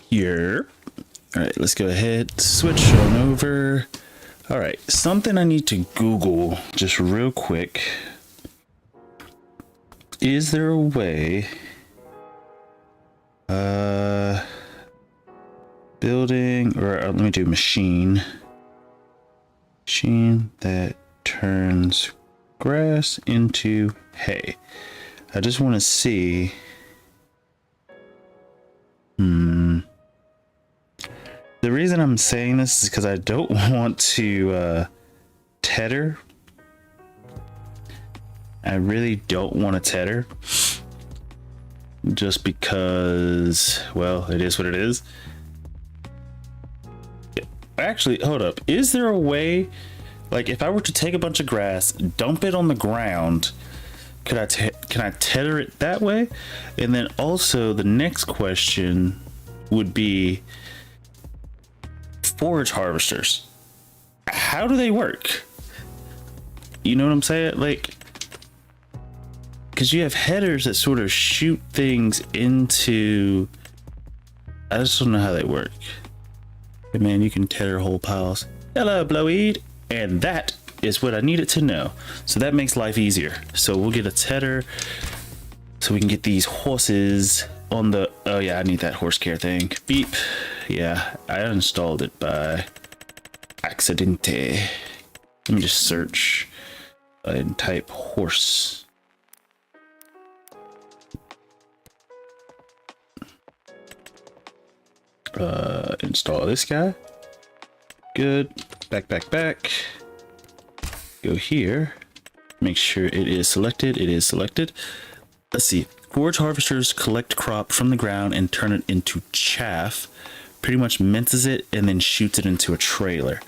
here. All right, let's go ahead, switch on over. All right, something I need to Google just real quick. Is there a way, building, or let me do machine that turns grass into hay. I just want to see. The reason I'm saying this is because I don't want to tether. I really don't want to tether. Just because, well, it is what it is. Actually, hold up. Is there a way, like if I were to take a bunch of grass, dump it on the ground, can I tether it that way? And then also the next question would be forage harvesters. How do they work? You know what I'm saying? Like, because you have headers that sort of shoot things into, I just don't know how they work. Hey man, you can tether whole piles. Hello, Blowweed. And that is what I needed to know. So that makes life easier. So we'll get a tether so we can get these horses on the, oh yeah, I need that horse care thing. Beep. Yeah, I uninstalled it by accidente. Let me just search and type horse. Install this guy. Good. Back. Go here. Make sure it is selected. It is selected. Let's see. Forage harvesters collect crop from the ground and turn it into chaff. Pretty much minces it and then shoots it into a trailer.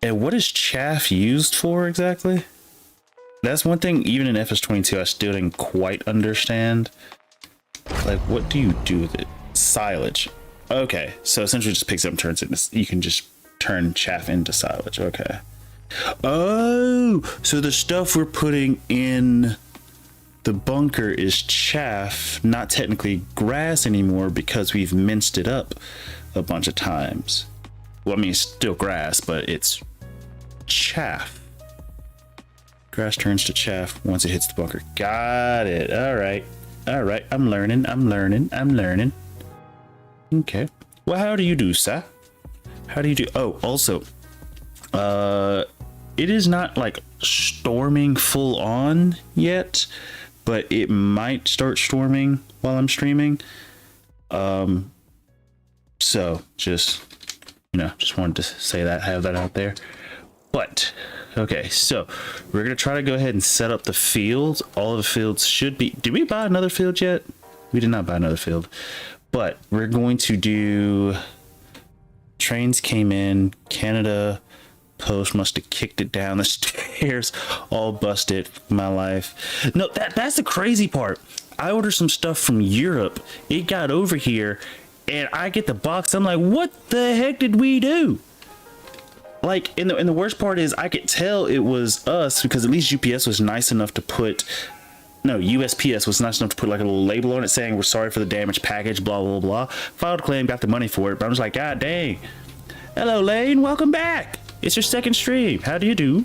And what is chaff used for exactly? That's one thing, even in FS22, I still didn't quite understand. Like, what do you do with it? Silage. Okay, so essentially just picks up and turns it into, you can just turn chaff into silage. Okay. Oh, so the stuff we're putting in the bunker is chaff, not technically grass anymore because we've minced it up a bunch of times. Well, I mean, it's still grass, but it's chaff. Grass turns to chaff once it hits the bunker. Got it. All right. I'm learning. Okay. Well, how do you do, sir? How do you do? Oh, also, it is not like storming full on yet, but it might start storming while I'm streaming. So just, just wanted to say that, have that out there. But okay, so we're gonna try to go ahead and set up the fields. All of the fields should be, did we buy another field yet? We did not buy another field, but we're going to do, trains came in, Canada Post must have kicked it down the stairs, all busted. My life. No, that's the crazy part. I ordered some stuff from Europe. It got over here and I get the box. I'm like, what the heck did we do? Like, and the worst part is I could tell it was us because at least UPS was nice enough to put, no, USPS was nice enough to put like a little label on it saying we're sorry for the damaged package, blah, blah, blah. Filed a claim, got the money for it, but I was like, God dang. Hello, Lane, welcome back. It's your second stream. How do you do?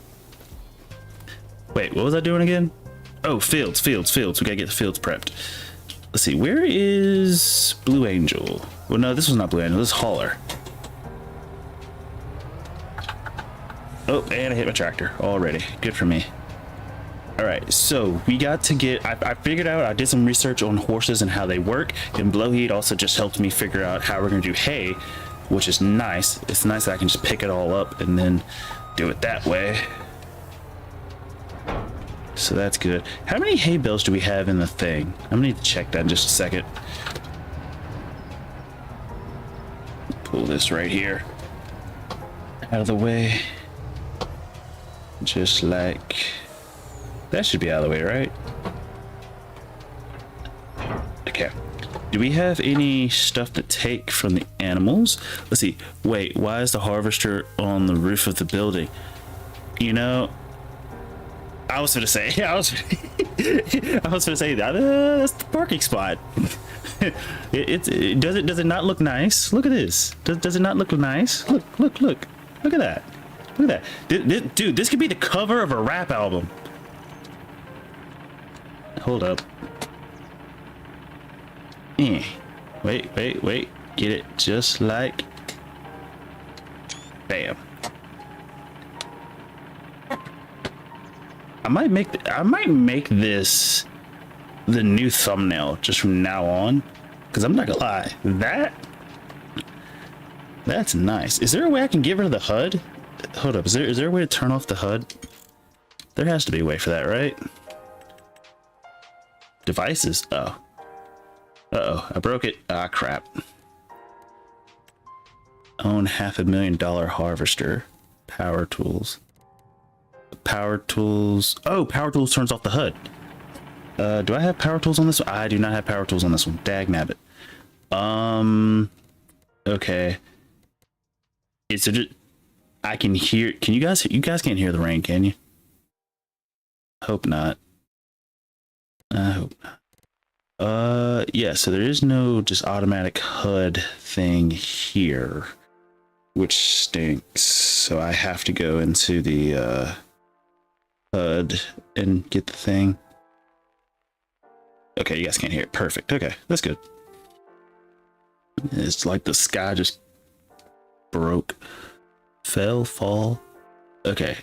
Wait, what was I doing again? Oh, fields. We gotta get the fields prepped. Let's see, where is Blue Angel? Well, no, this was not Blue Angel, this is Hauler. Oh, and I hit my tractor already. Good for me. All right, so we got to get, I figured out, I did some research on horses and how they work, and Blowheat also just helped me figure out how we're gonna do hay, which is nice. It's nice that I can just pick it all up and then do it that way. So that's good. How many hay bales do we have in the thing? I'm gonna need to check that in just a second. Pull this right here out of the way. Just like that. Should be out of the way, right? Okay. Do we have any stuff to take from the animals? Let's see. Wait, why is the harvester on the roof of the building? You know, I was gonna say, I was gonna say that that's the parking spot. Does it not look nice? Look at this. Does it not look nice? Look at that. Look at that. Dude, this could be the cover of a rap album. Hold up. Wait. Get it just like. Bam. I might make this the new thumbnail just from now on, because I'm not gonna lie, that's nice. Is there a way I can get rid of the HUD? Hold up, is there a way to turn off the HUD? There has to be a way for that, right? Devices. Oh. Uh-oh, I broke it. Ah, crap. Own $500,000 harvester. Power tools. Power tools. Oh, power tools turns off the HUD. Do I have power tools on this one? I do not have power tools on this one. Dagnabbit. Okay. Is it? I can hear. Can you guys? You guys can't hear the rain, can you? Hope not. I hope not. Yeah. So there is no just automatic HUD thing here, which stinks. So I have to go into the HUD and get the thing. Okay, you guys can't hear it. Perfect. Okay, that's good. It's like the sky just broke. Fall. Okay.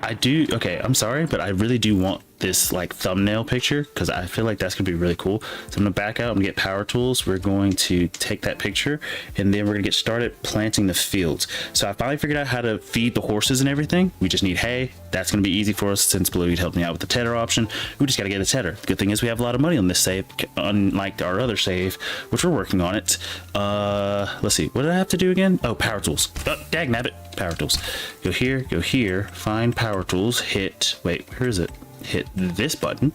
Okay, I'm sorry, but I really do want this like thumbnail picture because I feel like that's gonna be really cool. So I'm gonna back out and get power tools. We're going to take that picture and then we're gonna get started planting the fields. So I finally figured out how to feed the horses and everything. We just need hay. That's gonna be easy for us since Bluey helped me out with the tedder option. We just gotta get a tedder. The good thing is we have a lot of money on this save, unlike our other save, which we're working on it. Let's see, what did I have to do again? Oh, power tools. Dagnabbit, power tools. Go here, find power tools, hit, wait, where is it? Hit this button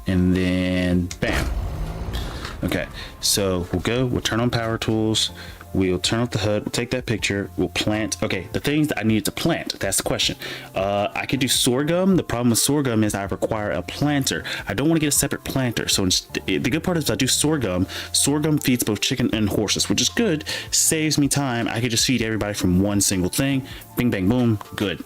and then bam. Okay, so we'll turn on power tools, we'll turn off the HUD, we'll take that picture, we'll plant. Okay, the things that I needed to plant, that's the question. I could do sorghum. The problem with sorghum is I require a planter. I don't want to get a separate planter. So the good part is I do sorghum feeds both chicken and horses, which is good, saves me time. I could just feed everybody from one single thing. Bing bang boom, good.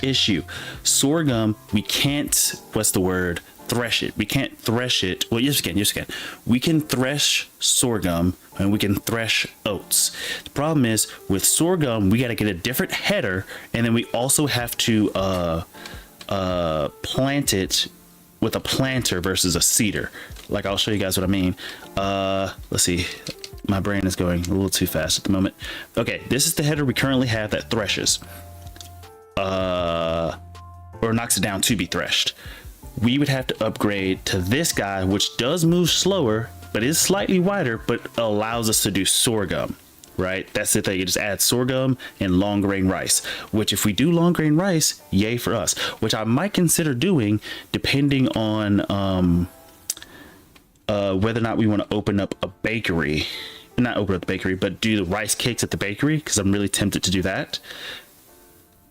Issue: sorghum, we can't, what's the word, thresh it. We can't thresh it. Well, yes we can. We can thresh sorghum and we can thresh oats. The problem is with sorghum, we got to get a different header, and then we also have to plant it with a planter versus a seeder. Like, I'll show you guys what I mean. Let's see, my brain is going a little too fast at the moment. Okay, this is the header we currently have that threshes or knocks it down to be threshed. We would have to upgrade to this guy, which does move slower but is slightly wider, but allows us to do sorghum, right? That's the thing. You just add sorghum and long grain rice, which if we do long grain rice, yay for us, which I might consider doing depending on whether or not we want to open up a bakery. Not open up the bakery, but do the rice cakes at the bakery, because I'm really tempted to do that.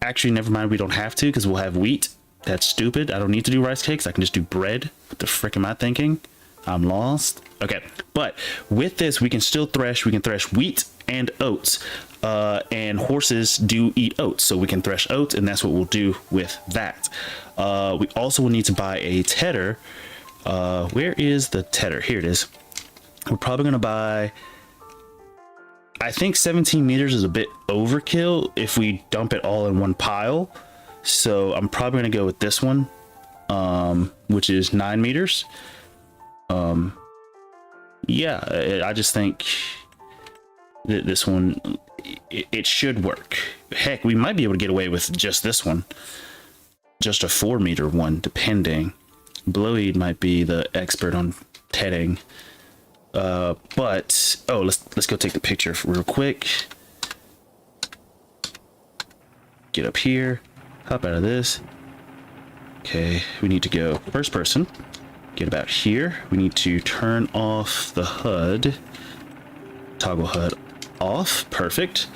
Actually, never mind, we don't have to because we'll have wheat. That's stupid. I don't need to do rice cakes. I can just do bread. What the frick am I thinking? I'm lost. Okay, but with this, we can still thresh. We can thresh wheat and oats, and horses do eat oats, so we can thresh oats, and that's what we'll do with that. We also will need to buy a tedder. Where is the tedder? Here it is. We're probably going to buy... I think 17 meters is a bit overkill if we dump it all in one pile. So I'm probably going to go with this one, which is 9 meters. Yeah, I just think that this one, it should work. Heck, we might be able to get away with just this one. Just a 4 meter one, depending. Bluey might be the expert on tedding. But oh, let's go take the picture real quick. Get up here, hop out of this. Okay, we need to go first person. Get about here. We need to turn off the HUD. Toggle HUD off. Perfect.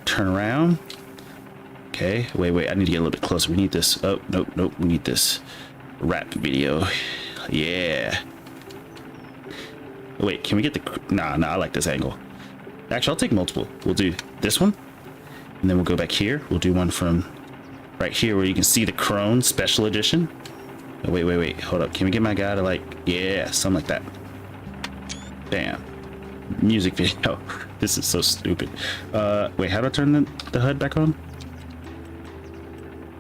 Turn around. Okay, wait, I need to get a little bit closer. We need this. Oh, nope, we need this rap video. Yeah. Wait, can we get the... Nah, I like this angle. Actually, I'll take multiple. We'll do this one. And then we'll go back here. We'll do one from right here where you can see the Crone Special Edition. Oh, wait. Hold up. Can we get my guy to like... Yeah, something like that. Bam. Music video. This is so stupid. Wait, how do I turn the HUD back on?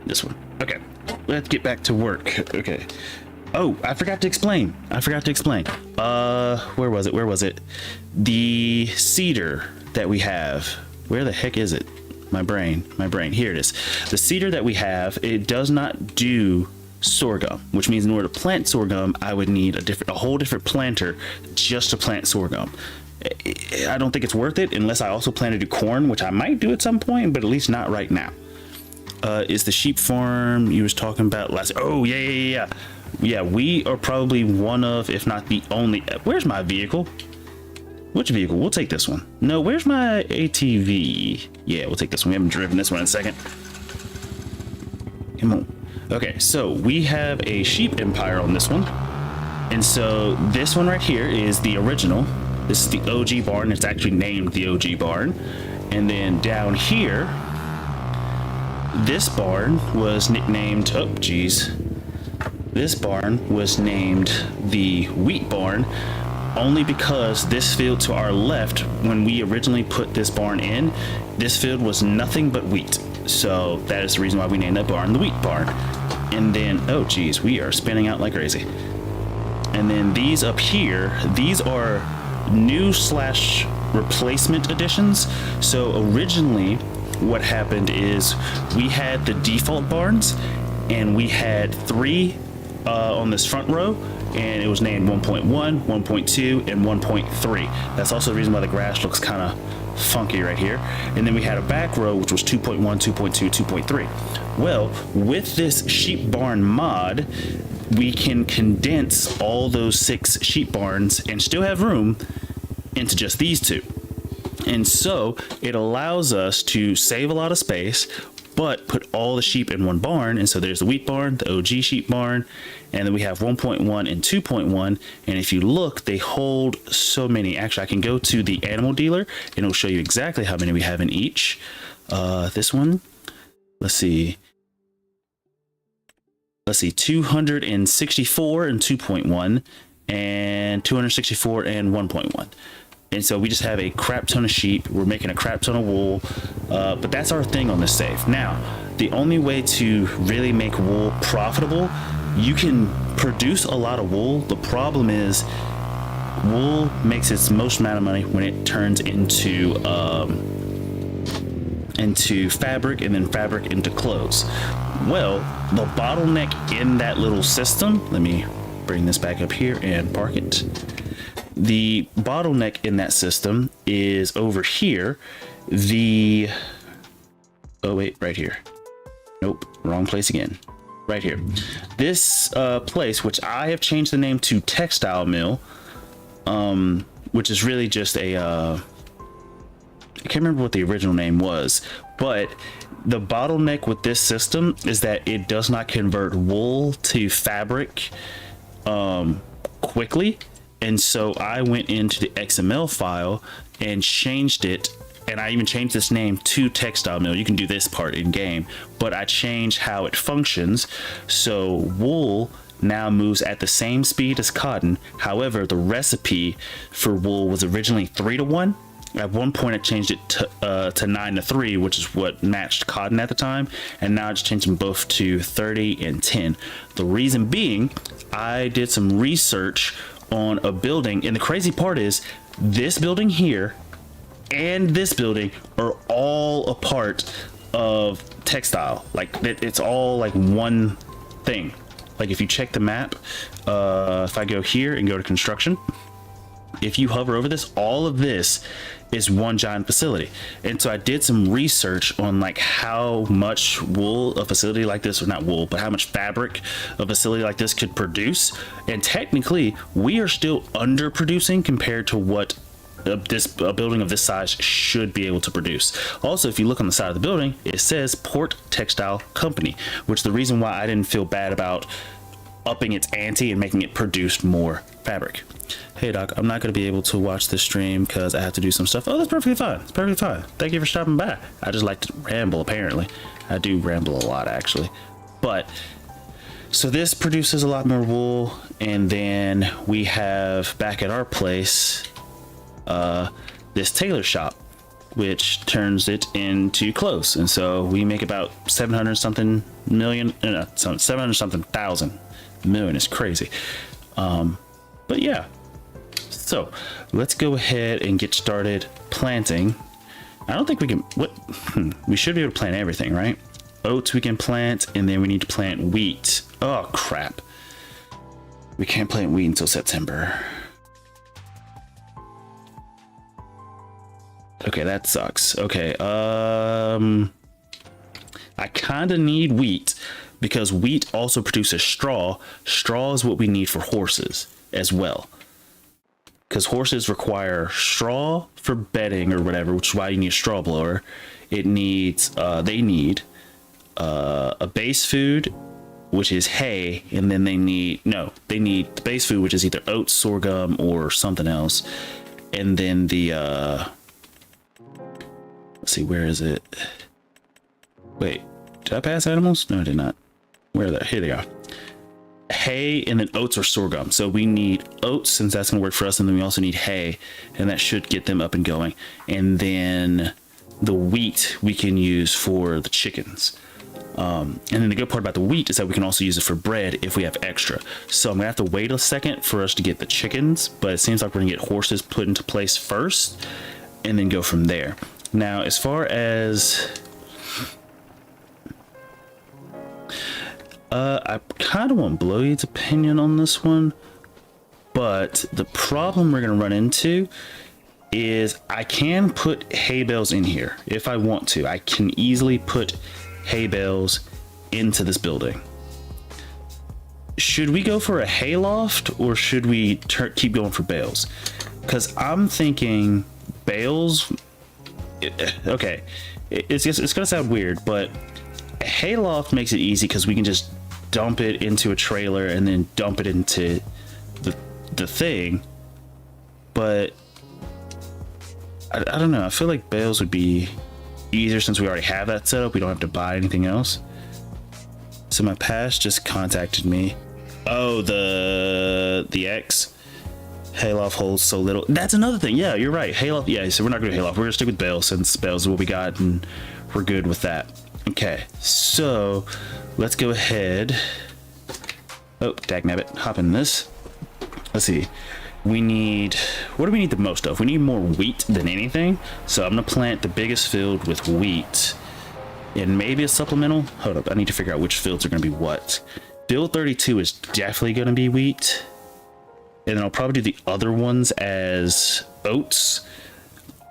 This one. Okay. Let's get back to work. Okay. Oh, I forgot to explain. Where was it? The cedar that we have. Where the heck is it? My brain. Here it is. The cedar that we have, it does not do sorghum, which means in order to plant sorghum, I would need a whole different planter just to plant sorghum. I don't think it's worth it unless I also plan to do corn, which I might do at some point, but at least not right now. Is the sheep farm you was talking about last? Oh, yeah. Yeah, we are probably one of, if not the only... Where's my vehicle? Which vehicle? We'll take this one. No, where's my ATV? Yeah, we'll take this one. We haven't driven this one in a second. Come on. Okay, so we have a sheep empire on this one. And so this one right here is the original. This is the OG barn. It's actually named the OG barn. And then down here, this barn was nicknamed... Oh, geez. This barn was named the wheat barn only because this field to our left, when we originally put this barn in, this field was nothing but wheat. So that is the reason why we named that barn the wheat barn. And then, oh geez, we are spinning out like crazy. And then these up here, these are new / replacement additions. So originally what happened is we had the default barns and we had 3 on this front row, and it was named 1.1, 1.2, and 1.3. That's also the reason why the grass looks kind of funky right here. And then we had a back row which was 2.1, 2.2, 2.3. Well, with this sheep barn mod, we can condense all those 6 sheep barns and still have room into just these 2. And so it allows us to save a lot of space, but put all the sheep in one barn. And so there's the wheat barn, the OG sheep barn, and then we have 1.1 and 2.1. And if you look, they hold so many. Actually, I can go to the animal dealer and it'll show you exactly how many we have in each. This one, let's see, 264 and 2.1 and 264 and 1.1. And so we just have a crap ton of sheep. We're making a crap ton of wool, but that's our thing on this save. Now, the only way to really make wool profitable, you can produce a lot of wool. The problem is wool makes its most amount of money when it turns into fabric, and then fabric into clothes. Well, the bottleneck in that little system, let me bring this back up here and park it. The bottleneck in that system is over here. Oh wait, right here. Nope, wrong place again. Right here. This place, which I have changed the name to Textile Mill, which is really just a I can't remember what the original name was, but the bottleneck with this system is that it does not convert wool to fabric quickly. And so I went into the XML file and changed it, and I even changed this name to Textile Mill. You can do this part in game, but I changed how it functions. So wool now moves at the same speed as cotton. However, the recipe for wool was originally 3-to-1. At one point I changed it to 9-to-3, which is what matched cotton at the time, and now I just changed them both to 30 and 10. The reason being, I did some research on a building, and the crazy part is this building here and this building are all a part of textile. Like it's all like one thing. Like if you check the map, if I go here and go to construction, if you hover over this, all of this is one giant facility. And so I did some research on like how much wool a facility like this, or not wool, but how much fabric a facility like this could produce. And technically we are still underproducing compared to what a building of this size should be able to produce. Also, if you look on the side of the building, it says Port Textile Company, which the reason why I didn't feel bad about upping its ante and making it produce more fabric. Hey Doc, I'm not going to be able to watch this stream because I have to do some stuff. Oh, that's perfectly fine. It's perfectly fine. Thank you for stopping by. I just like to ramble, apparently. I do ramble a lot, actually. But, so this produces a lot more wool. And then we have, back at our place, this tailor shop, which turns it into clothes. And so we make about 700 something million, 700 something thousand million is crazy. But yeah, so let's go ahead and get started planting. I don't think we can, we should be able to plant everything, right? Oats we can plant, and then we need to plant wheat. Oh crap. We can't plant wheat until September. Okay, that sucks. Okay, I kind of need wheat because wheat also produces straw. Straw is what we need for horses as well, because horses require straw for bedding or whatever, which is why you need a straw blower. It needs, they need a base food, which is hay, and then they need the base food, which is either oats, sorghum, or something else, and then the let's see, where is it? Wait, did I pass animals? No, I did not. Where are they? Here they are. Hay, and then oats or sorghum. So we need oats, since that's going to work for us, and then we also need hay, and that should get them up and going. And then the wheat we can use for the chickens. And then the good part about the wheat is that we can also use it for bread if we have extra. So I'm gonna have to wait a second for us to get the chickens, but it seems like we're gonna get horses put into place first and then go from there. Now, as far as I kind of want Blowy's opinion on this one, but the problem we're gonna run into is I can put hay bales in here if I want to. I can easily put hay bales into this building. Should we go for a hay loft, or should we keep going for bales? Because I'm thinking bales. Okay, it's gonna sound weird, but a hay loft makes it easy because we can just dump it into a trailer and then dump it into the thing. But I don't know. I feel like bales would be easier since we already have that set up. We don't have to buy anything else. So my past just contacted me. Oh, the X hayloft holds so little. That's another thing. Yeah, you're right. Hayloft. Yeah, so we're not going to hayloft. We're going to stick with bales, since bales is what we got, and we're good with that. Okay, so let's go ahead. Oh, dagnabbit. Hop in this. Let's see. We need, what do we need the most of? We need more wheat than anything. So I'm gonna plant the biggest field with wheat and maybe a supplemental. Hold up, I need to figure out which fields are gonna be what. Field 32 is definitely gonna be wheat, and then I'll probably do the other ones as oats,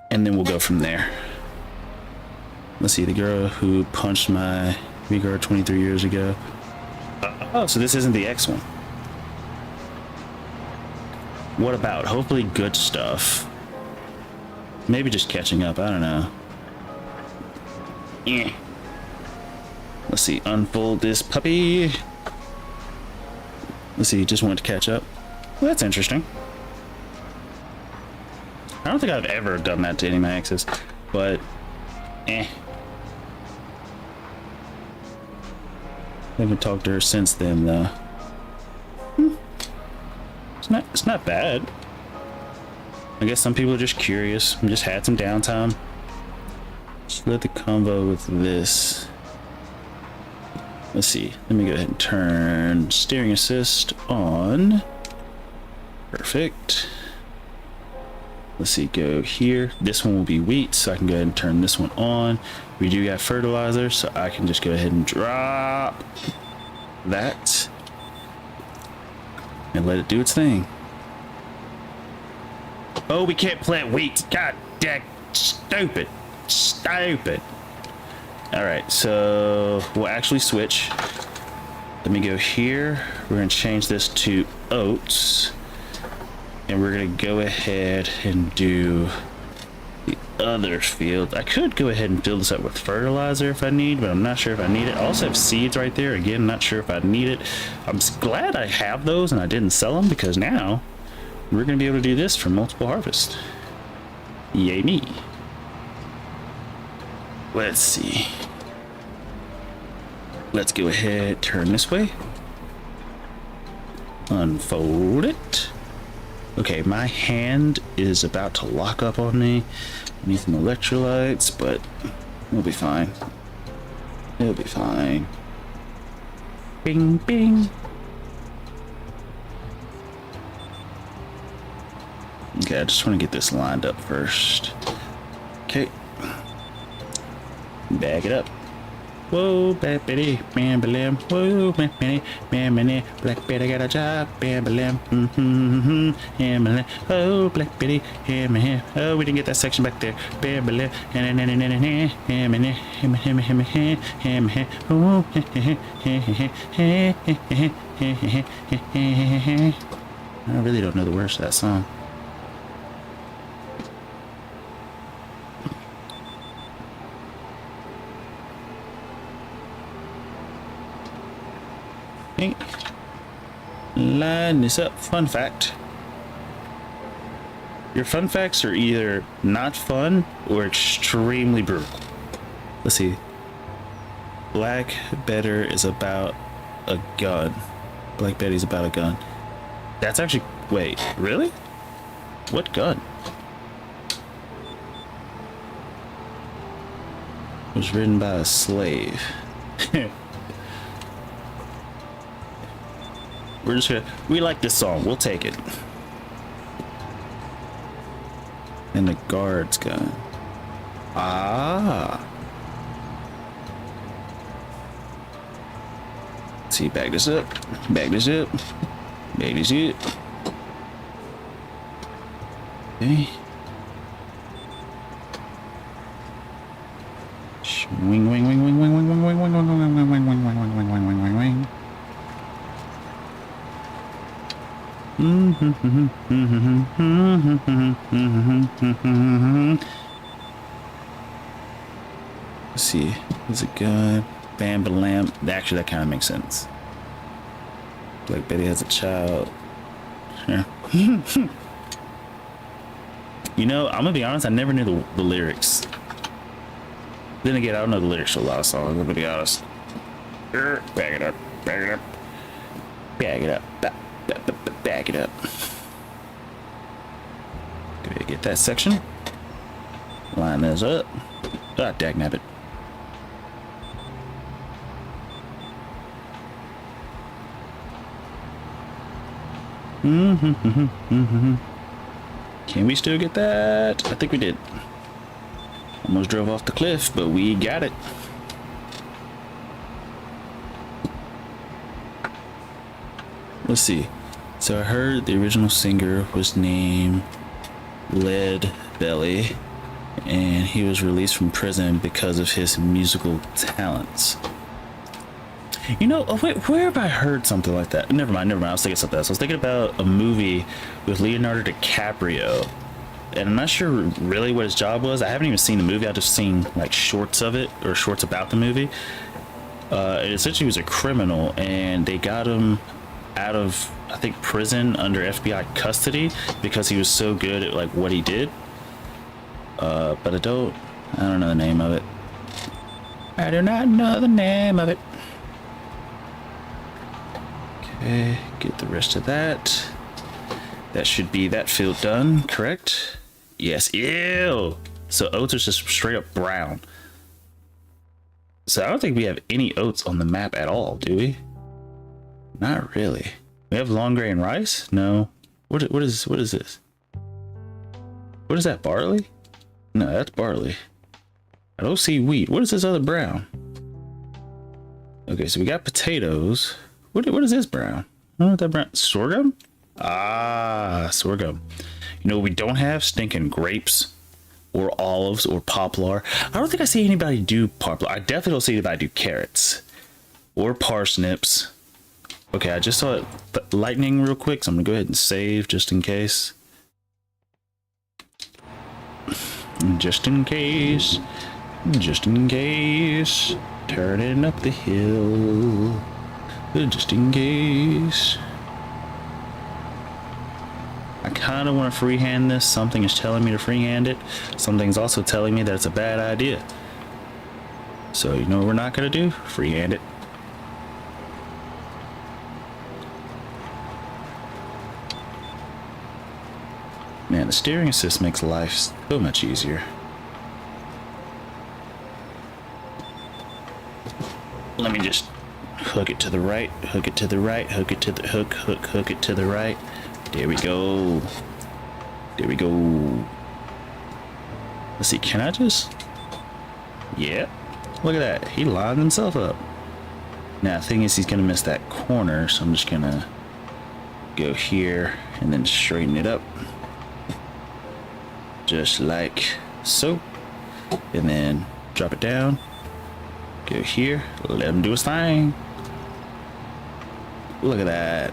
and then we'll go from there. Let's see, the girl who punched my V-guard 23 years ago. Oh, so this isn't the X one. What about? Hopefully good stuff. Maybe just catching up. I don't know. Yeah. Let's see. Unfold this puppy. Let's see. Just wanted to catch up. Well, that's interesting. I don't think I've ever done that to any of my exes, but I haven't talked to her since then, though. It's not bad. I guess some people are just curious and just had some downtime. Split the convo with this. Let's see. Let me go ahead and turn steering assist on. Perfect. Let's see, go here. This one will be wheat, so I can go ahead and turn this one on. We do got fertilizer, so I can just go ahead and drop that and let it do its thing. Oh, we can't plant wheat. God dang, stupid. All right, so we'll actually switch. Let me go here. We're gonna change this to oats, and we're gonna go ahead and do the other field. I could go ahead and fill this up with fertilizer if I need, but I'm not sure if I need it. I also have seeds right there. Again, not sure if I need it. I'm glad I have those and I didn't sell them, because now we're going to be able to do this for multiple harvests. Yay me. Let's see. Let's go ahead, turn this way. Unfold it. Okay, my hand is about to lock up on me. I need some electrolytes, but it'll be fine. It'll be fine. Bing, bing. Okay, I just want to get this lined up first. Okay. Bag it up. Whoa, black Betty, bam, bam, whoa, black Betty, bam, bam, black Betty got a job, bam, bam, bam, oh, black Betty, bam, oh, we didn't get that section back there, bam, bam, I really don't know the words to that song. Line this up. Fun fact. Your fun facts are either not fun or extremely brutal. Let's see. Black Better is about a gun. Black Betty's about a gun. That's actually... Wait, really? What gun? It was written by a slave. We're just gonna... We like this song. We'll take it. And the guard's gun. Ah. Let's see, bag this up. Bag this up. Bag this up. Okay. Wing, wing, wing, wing, wing, wing, wing, wing, wing, wing, wing, wing, wing, wing, wing, wing, wing, wing, wing, wing. Let's see. There's a gun. Bam, ba lamp. Actually, that kind of makes sense. Black Betty has a child. Yeah. You know, I'm gonna be honest. I never knew the lyrics. Then again, I don't know the lyrics to a lot of songs. I'm gonna be honest. Bag it up. Bag it up. Bag it up. Bag it up. Go ahead, get that section. Line this up. Ah, dagnabbit. Can we still get that? I think we did. Almost drove off the cliff, but we got it. Let's see. So I heard the original singer was named Lead Belly, and he was released from prison because of his musical talents. You know, oh wait, where have I heard something like that? Never mind. I was thinking something else. I was thinking about a movie with Leonardo DiCaprio, and I'm not sure really what his job was. I haven't even seen the movie. I've just seen like shorts of it, or shorts about the movie. It essentially was a criminal, and they got him out of, I think, prison under FBI custody because he was so good at like what he did. But I don't know the name of it. I do not know the name of it. Okay, get the rest of that. That should be that field done, correct? Yes. Ew. So oats are just straight up brown. So I don't think we have any oats on the map at all, do we? Not really. We have long grain rice? No. What is this? What is that? Barley? No, that's barley. I don't see wheat. What is this other brown? Okay, so we got potatoes. What is this brown? I don't know what that brown... Sorghum? Ah, sorghum. You know what we don't have? Stinking grapes or olives or poplar. I don't think I see anybody do poplar. I definitely don't see anybody do carrots or parsnips. Okay, I just saw it lightning real quick, so I'm gonna go ahead and save just in case. Just in case. Just in case. Turning up the hill. Just in case. I kind of want to freehand this. Something is telling me to freehand it. Something's also telling me that it's a bad idea. So you know what we're not going to do? Freehand it. Man, the steering assist makes life so much easier. Let me just hook it to the right, hook it to the right, hook it to the hook it to the right. There we go. There we go. Let's see, can I just... Yeah. Look at that. He lined himself up. Now, the thing is, he's going to miss that corner, so I'm just going to go here and then straighten it up. Just like so. And then drop it down. Go here. Let him do his thing. Look at that.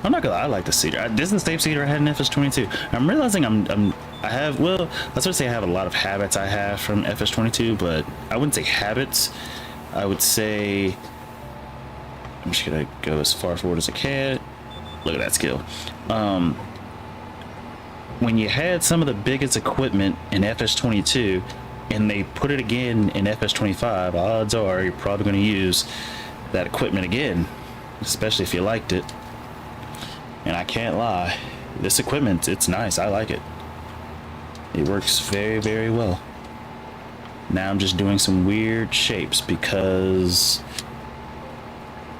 I'm not gonna lie, I like the cedar. This is the same cedar I had in FS22. I'm realizing I have, well, let's just say I have a lot of habits I have from FS22, but I wouldn't say habits. I would say, I'm just gonna go as far forward as I can. Look at that skill. When you had some of the biggest equipment in FS22 and they put it again in FS25, odds are you're probably going to use that equipment again, especially if you liked it. And I can't lie, this equipment, it's nice. I like it. It works very, very well. Now I'm just doing some weird shapes because,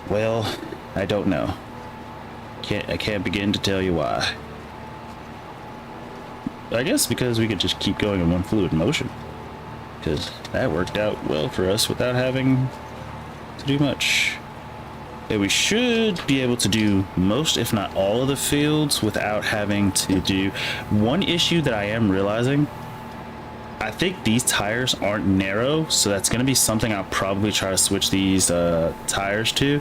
well, I don't know. I can't begin to tell you why. I guess because we could just keep going in one fluid motion, because that worked out well for us without having to do much. And we should be able to do most, if not all, of the fields without having to do. One issue that I am realizing, I think these tires aren't narrow, so that's going to be something I'll probably try to switch these tires to,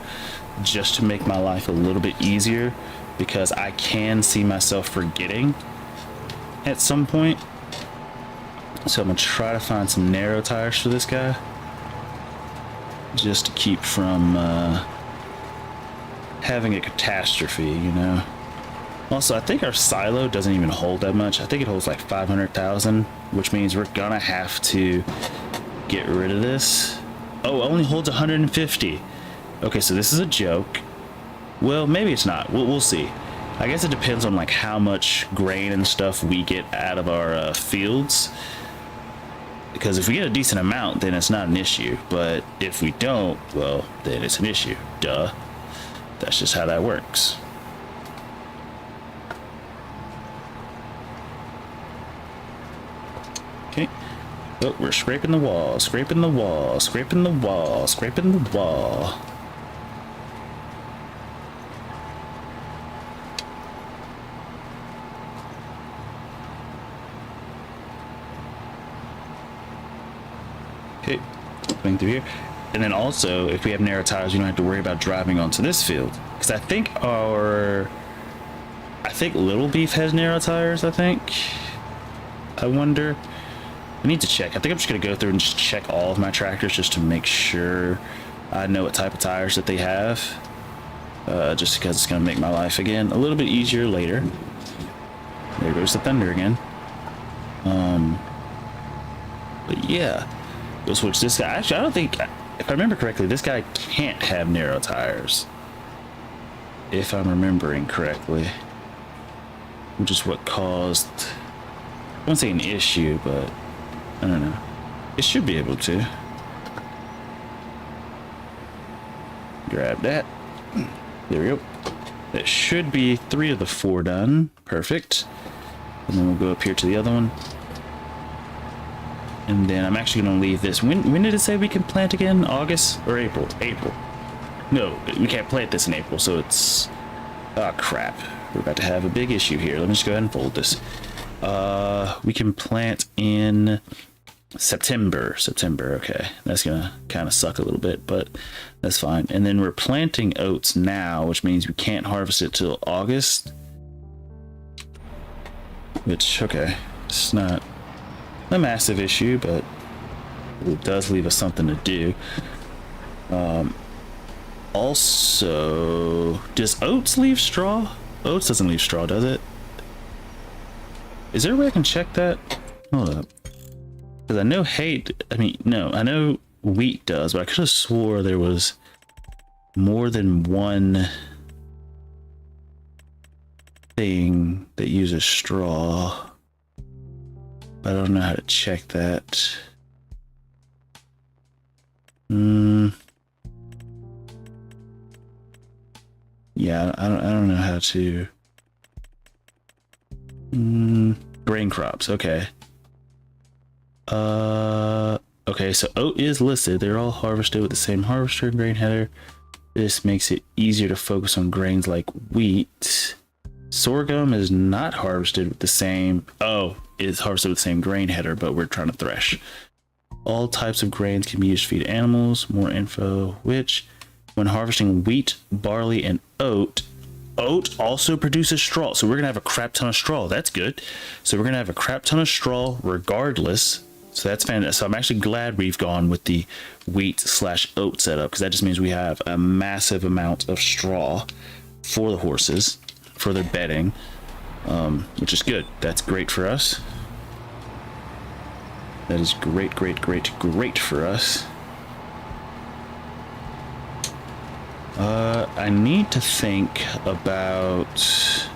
just to make my life a little bit easier, because I can see myself forgetting at some point. So I'm gonna try to find some narrow tires for this guy, just to keep from having a catastrophe, you know. Also, I think our silo doesn't even hold that much. I think it holds like 500,000, which means we're gonna have to get rid of this. Oh, it only holds 150. Okay, so this is a joke. Well, maybe it's not. We'll see. I guess it depends on like how much grain and stuff we get out of our fields. Because if we get a decent amount, then it's not an issue. But if we don't, well, then it's an issue. Duh. That's just how that works. Okay. Oh, we're scraping the wall, scraping the wall, scraping the wall, scraping the wall. Okay, going through here. And then also, if we have narrow tires, you don't have to worry about driving onto this field. Because I think Little Beef has narrow tires, I think. I wonder. I need to check. I think I'm just going to go through and just check all of my tractors just to make sure I know what type of tires that they have. Just because it's going to make my life, again, a little bit easier later. There goes the thunder again. But yeah. We'll switch this guy. Actually, I don't think, if I remember correctly, this guy can't have narrow tires. If I'm remembering correctly. Which is what caused, I won't say an issue, but I don't know. It should be able to. Grab that. There we go. That should be 3 of the 4 done. Perfect. And then we'll go up here to the other one. And then I'm actually going to leave this. When did it say we can plant again? August or April? April. No, we can't plant this in April, so it's... Oh, crap. We're about to have a big issue here. Let me just go ahead and fold this. We can plant in September. September, okay. That's going to kind of suck a little bit, but that's fine. And then we're planting oats now, which means we can't harvest it till August. Which, okay, it's not a massive issue, but it does leave us something to do. Also, does oats leave straw? Oats doesn't leave straw, does it? Is there a way I can check that? Hold up. Because I know I know wheat does, but I could have swore there was more than one thing that uses straw. But I don't know how to check that. Yeah, I don't know how to. Grain crops, okay. Okay, so oat is listed. They're all harvested with the same harvester and grain header. This makes it easier to focus on grains like wheat. Sorghum is not harvested with the same. Oh, it's harvested with the same grain header, but we're trying to thresh. All types of grains can be used to feed animals. More info, which when harvesting wheat, barley, and oat also produces straw. So we're gonna have a crap ton of straw. That's good. So we're gonna have a crap ton of straw regardless. So that's fantastic. So I'm actually glad we've gone with the wheat/oat setup, because that just means we have a massive amount of straw for the horses, for their bedding, which is good. That's great for us. That is great for us. I need to think about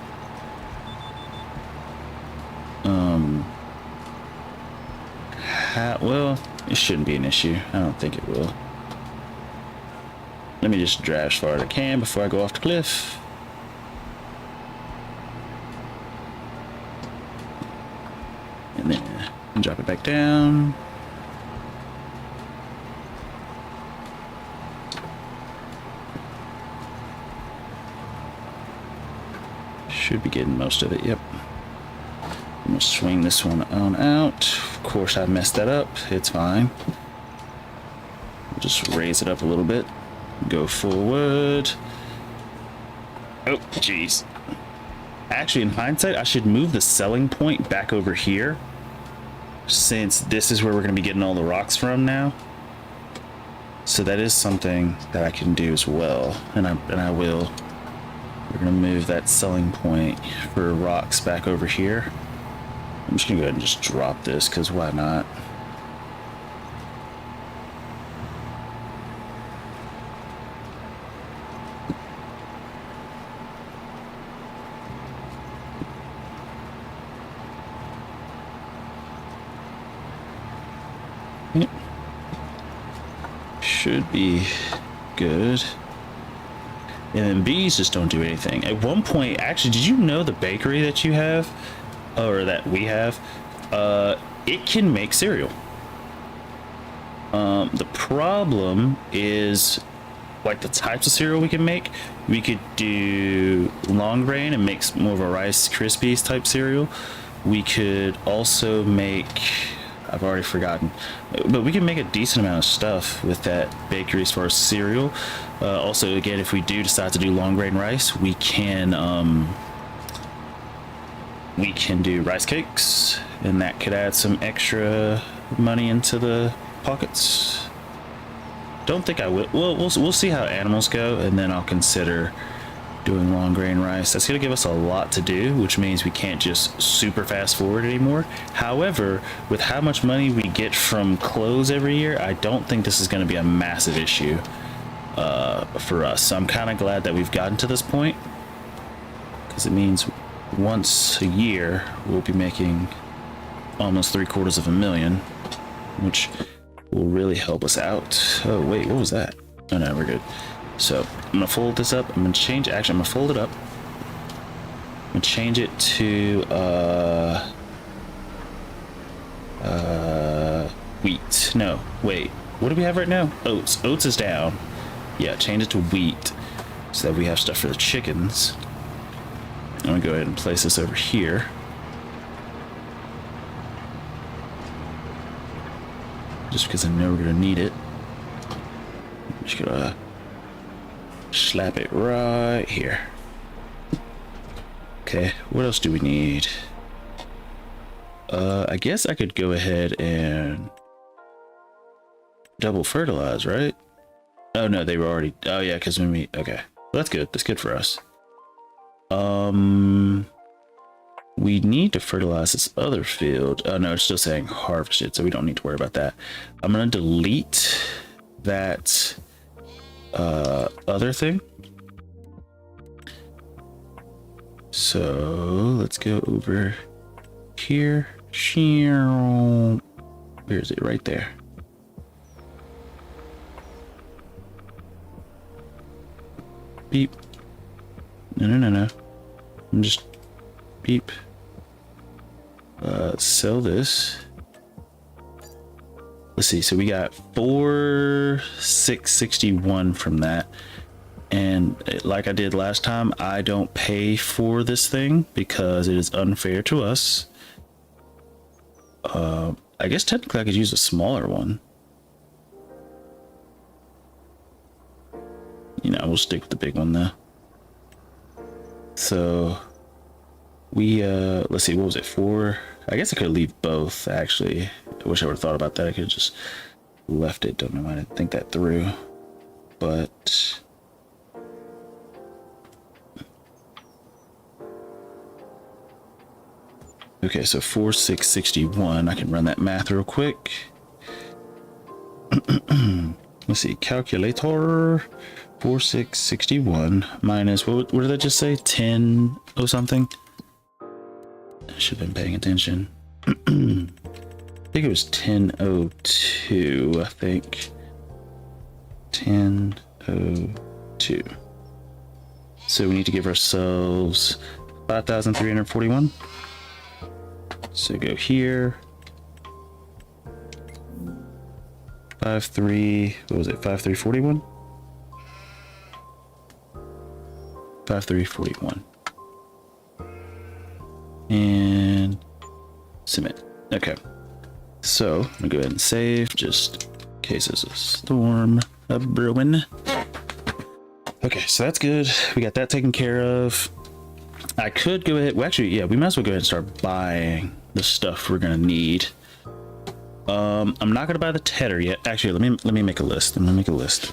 well, it shouldn't be an issue. I don't think it will. Let me just drive as far as I can before I go off the cliff. And then drop it back down. Should be getting most of it, yep. I'm gonna swing this one on out. Of course, I messed that up. It's fine. We'll just raise it up a little bit. Go forward. Oh, jeez. Actually, in hindsight, I should move the selling point back over here, since this is where we're gonna be getting all the rocks from now. So that is something that I can do as well, and I will. We're gonna move that selling point for rocks back over here. I'm just gonna go ahead and just drop this, because why not? Yep. Should be good. And then bees just don't do anything. At one point, actually, did you know the bakery that you have, or that we have, it can make cereal. The problem is, like, the types of cereal we can make. We could do long grain and make more of a Rice Krispies type cereal. We could also make, I've already forgotten, but we can make a decent amount of stuff with that bakery as far as cereal. Also, again, if we do decide to do long grain rice, we can do rice cakes, and that could add some extra money into the pockets. Don't think I will. Well, we'll see how animals go, and then I'll consider doing long grain rice. That's gonna give us a lot to do, which means we can't just super fast forward anymore. However, with how much money we get from clothes every year, I don't think this is gonna be a massive issue for us. So I'm kind of glad that we've gotten to this point, because it means once a year we'll be making almost $750,000, which will really help us out. Oh wait, what was that? Oh no, we're good. So I'm gonna fold this up. I'm gonna change, actually I'm gonna fold it up. I'm gonna change it to wheat. No, wait, what do we have right now? Oats. Oats is down. Yeah, change it to wheat so that we have stuff for the chickens. I'm gonna go ahead and place this over here. Just because I know we're gonna need it. I'm just gonna slap it right here. Okay, what else do we need? I guess I could go ahead and double fertilize, right? Oh no, they were already, oh yeah, because when we, okay. Well, that's good. That's good for us. We need to fertilize this other field. Oh no, it's still saying harvested, so we don't need to worry about that. I'm gonna delete that other thing. So let's go over here. Where is it? Right there. Beep. No. I'm just beep. Sell this. Let's see. So we got 4,661 from that. And like I did last time, I don't pay for this thing because it is unfair to us. I guess technically I could use a smaller one. You know, we'll stick with the big one though. So we let's see, what was it for? I guess I could leave both actually. I wish I would have thought about that. I could have just left it. Don't know why I didn't think that through. But okay, so 4,661. I can run that math real quick. Let's see, calculator. 4,661 minus what did I just say? 10 or something? I should have been paying attention. I think it was 1002, I think. 1002. So we need to give ourselves 5,341. So go here. 53, what was it? 5341? 5341. And submit. Okay. So I'm gonna go ahead and save just in case there's a storm brewing. Okay, so that's good. We got that taken care of. I could go ahead. Well, actually, yeah, we might as well go ahead and start buying the stuff we're gonna need. I'm not gonna buy the tedder yet. Actually, let me make a list. I'm gonna make a list.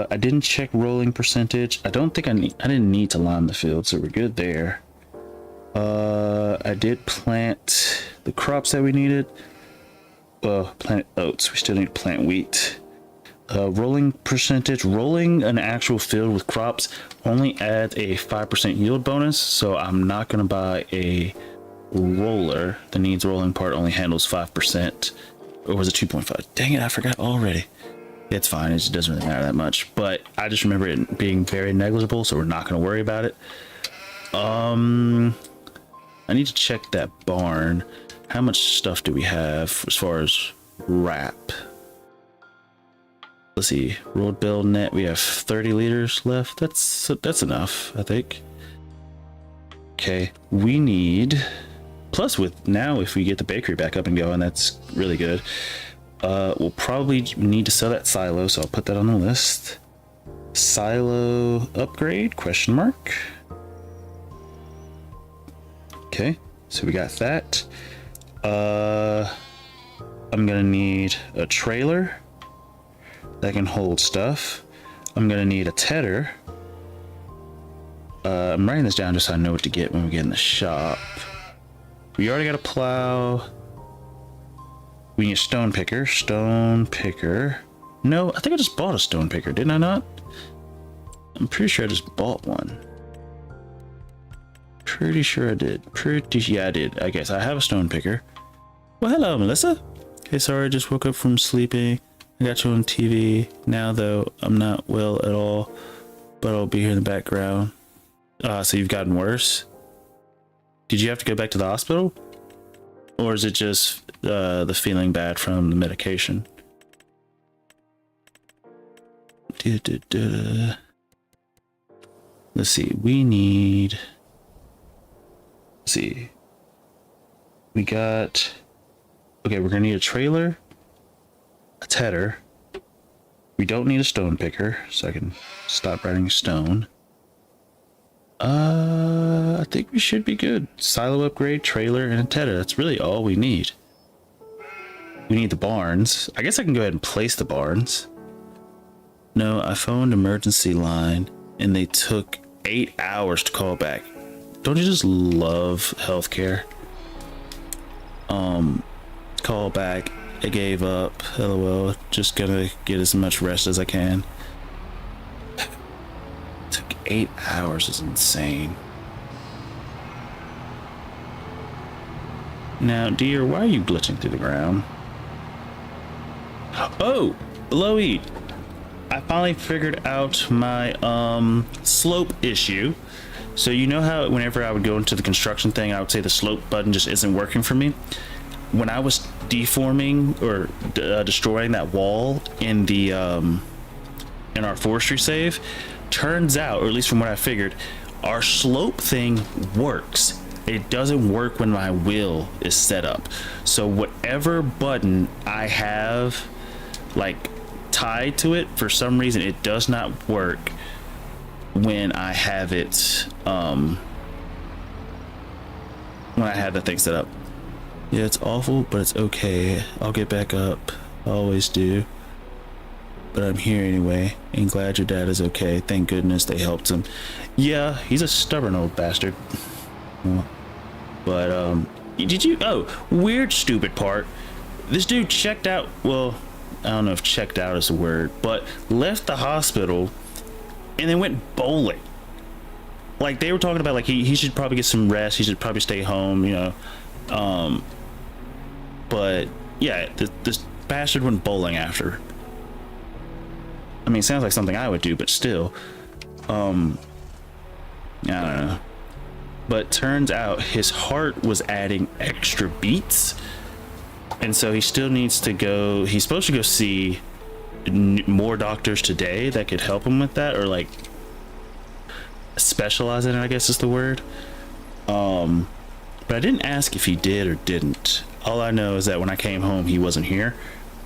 I didn't check rolling percentage. I don't think I didn't need to lime the field, so we're good there. I did plant the crops that we needed. Well, plant oats. We still need to plant wheat. Rolling percentage. Rolling an actual field with crops only adds a 5% yield bonus, so I'm not gonna buy a roller. The needs rolling part only handles 5%. Or was it 2.5? Dang it, I forgot already. It's fine, it just doesn't really matter that much, but I just remember it being very negligible, so we're not going to worry about it. I need to check that barn. How much stuff do we have as far as wrap? Let's see, road bill net, we have 30 liters left. That's enough, I think. Okay, we need, plus with now if we get the bakery back up and going, that's really good. We'll probably need to sell that silo, so I'll put that on the list. Silo upgrade, question mark. Okay, so we got that. I'm gonna need a trailer that can hold stuff. I'm gonna need a tedder. I'm writing this down just so I know what to get when we get in the shop. We already got a plow. We need a stone picker. Stone picker. No, I think I just bought a stone picker, didn't I not? I'm pretty sure I just bought one. Pretty sure I did. Yeah, I did. I guess I have a stone picker. Well, hello, Melissa. Okay, sorry, I just woke up from sleeping. I got you on TV. Now, though, I'm not well at all, but I'll be here in the background. So you've gotten worse? Did you have to go back to the hospital? Or is it just the feeling bad from the medication? Let's see, we need... Let's see. We got... Okay, we're gonna need a trailer, a tedder. We don't need a stone picker, so I can stop writing stone. I think we should be good. Silo upgrade, trailer, and a tedder. That's really all we need. We need the barns. I guess I can go ahead and place the barns. No, I phoned emergency line and they took 8 hours to call back. Don't you just love healthcare? Call back. I gave up. LOL. Just gonna get as much rest as I can. Took 8 hours is insane. Now, dear, why are you glitching through the ground? Oh, Loey. I finally figured out my slope issue. So you know how whenever I would go into the construction thing, I would say the slope button just isn't working for me. When I was deforming or destroying that wall in the in our forestry save, turns out, or at least from what I figured, our slope thing works. It doesn't work when my wheel is set up. So whatever button I have like tied to it, for some reason it does not work when I have it when I have the thing set up. Yeah, it's awful, but it's okay. I'll get back up. I always do. But I'm here anyway, and glad your dad is okay. Thank goodness they helped him. Yeah, he's a stubborn old bastard. But did you, oh, weird stupid part, this dude checked out, well, I don't know if checked out is a word, but left the hospital and then went bowling. Like they were talking about, like he should probably get some rest, he should probably stay home, you know. But yeah, this bastard went bowling after. I mean, it sounds like something I would do, but still, I don't know. But turns out his heart was adding extra beats, and so he still needs to go. He's supposed to go see more doctors today that could help him with that, or like specialize in it, I guess is the word. But I didn't ask if he did or didn't. All I know is that when I came home he wasn't here,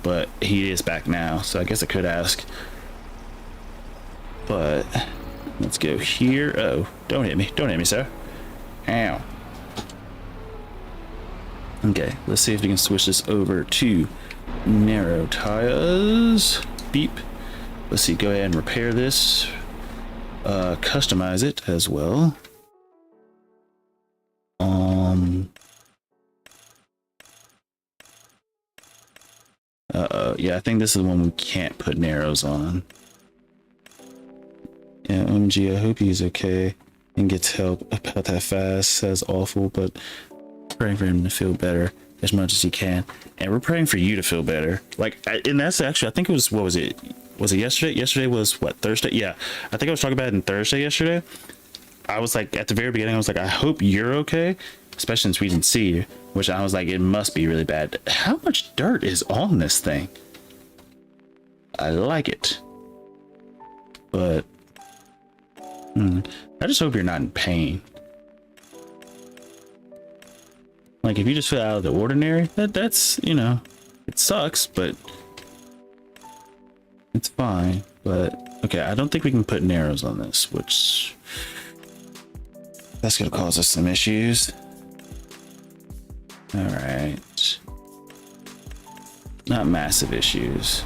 but he is back now, so I guess I could ask. But let's go here. Oh, don't hit me, sir. Ow. Okay, let's see if we can switch this over to narrow tires. Beep. Let's see, go ahead and repair this. Customize it as well. Yeah, I think this is the one we can't put narrows on. Yeah, OMG, I hope he's okay and gets help about that fast. That's awful, but praying for him to feel better as much as he can. And we're praying for you to feel better. Like, and that's actually, I think it was, what was it? Was it yesterday? Yesterday was what, Thursday? Yeah, I think I was talking about it in Thursday yesterday. I was like, at the very beginning, I was like, I hope you're okay, especially since we didn't see you, which I was like, it must be really bad. How much dirt is on this thing? I like it. But I just hope you're not in pain. Like, if you just feel out of the ordinary, that's, you know, it sucks, but it's fine. But okay, I don't think we can put narrows on this, which that's gonna cause us some issues. All right, not massive issues.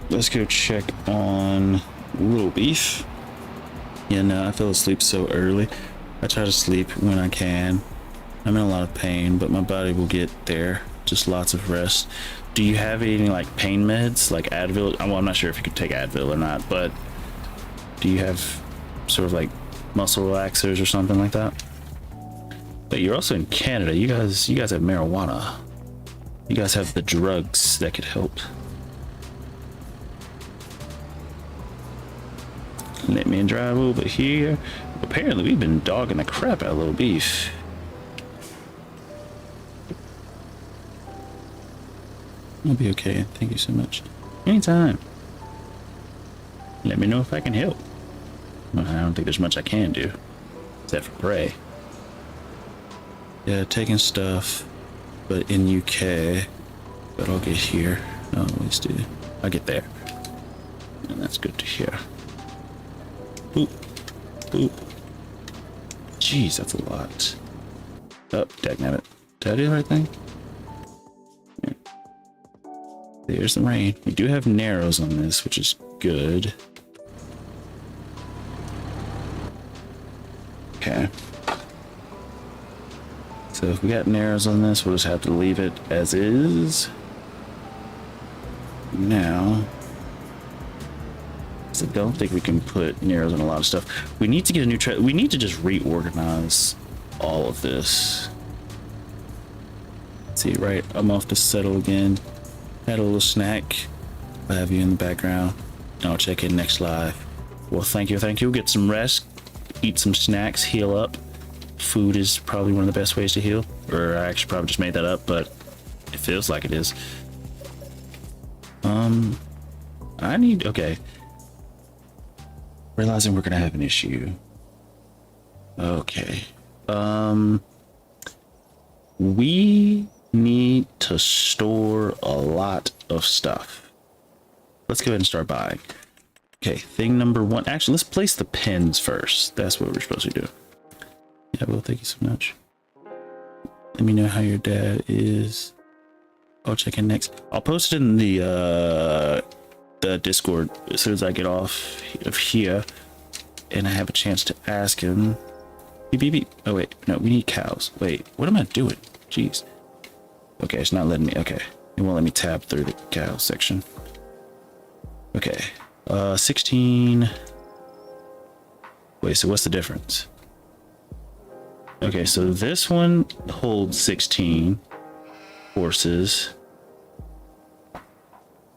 Let's go check on Little Beef. Yeah, no, I fell asleep so early. I try to sleep when I can. I'm in a lot of pain, but my body will get there. Just lots of rest. Do you have any like pain meds, like Advil? Well, I'm not sure if you could take Advil or not, but do you have sort of like muscle relaxers or something like that? But you're also in Canada. You guys have marijuana. You guys have the drugs that could help. Let me drive over here. Apparently we've been dogging the crap out of Little Beef. I'll be okay. Thank you so much. Anytime. Let me know if I can help. Well, I don't think there's much I can do, except for pray. Yeah, taking stuff, but in UK. But I'll get here. I always do. I'll get there. And that's good to hear. Oop. Boop. Jeez, that's a lot. Oh, dagnabbit. Did I do the right thing? Yeah. There's the rain. We do have narrows on this, which is good. Okay. So if we got narrows on this, we'll just have to leave it as is. Now, I don't think we can put narrows on a lot of stuff. We need to get a new we need to just reorganize all of this. Let's see, right? I'm off to settle again. Had a little snack. I'll have you in the background. I'll check in next live. Well, thank you. Thank you. Get some rest. Eat some snacks. Heal up. Food is probably one of the best ways to heal. Or I actually probably just made that up, but it feels like it is. I need... Okay. Realizing we're gonna have an issue. Okay. We need to store a lot of stuff. Let's go ahead and start buying. Okay, thing number one. Actually, let's place the pins first. That's what we're supposed to do. Yeah, well, thank you so much. Let me know how your dad is. I'll check in next. I'll post it in the Discord as soon as I get off of here and I have a chance to ask him. Beep, beep, beep. Oh wait, no, we need cows. Wait, what am I doing? Jeez. Okay, it's not letting me. Okay, it won't let me tab through the cow section. Okay, 16. Wait, so what's the difference? Okay, so this one holds 16 horses.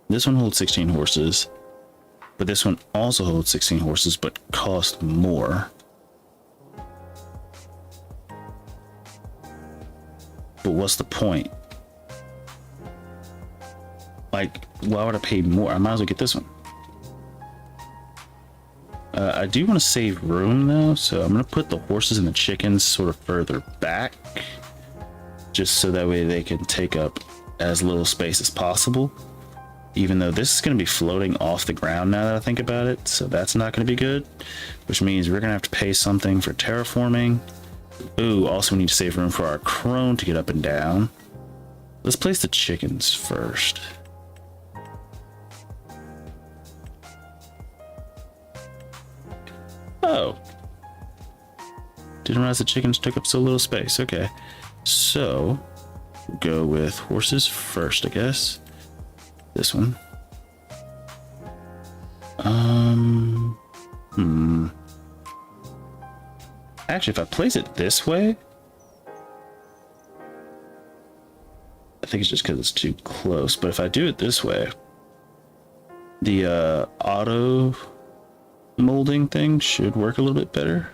This one holds 16 horses, but this one also holds 16 horses, but costs more. But what's the point? Like, why would I pay more? I might as well get this one. I do want to save room though, so I'm going to put the horses and the chickens sort of further back, just so that way they can take up as little space as possible. Even though this is going to be floating off the ground now that I think about it, so that's not going to be good, which means we're going to have to pay something for terraforming. Ooh, also we need to save room for our crone to get up and down. Let's place the chickens first. Oh. Didn't realize the chickens took up so little space. Okay. So, go with horses first, I guess. This one. Actually, if I place it this way, I think it's just because it's too close. But if I do it this way, the auto molding thing should work a little bit better.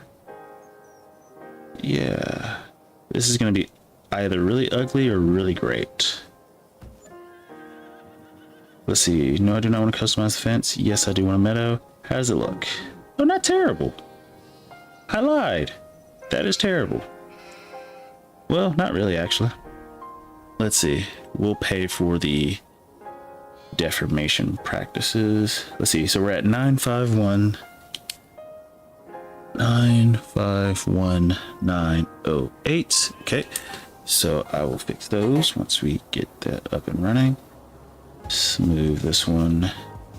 Yeah, this is going to be either really ugly or really great. Let's see. No, I do not want to customize the fence. Yes, I do want a meadow. How does it look? Oh, not terrible. I lied. That is terrible. Well, not really, actually. Let's see. We'll pay for the deformation practices. Let's see. So we're at 951. 951,908. Okay. So I will fix those once we get that up and running. Smooth this one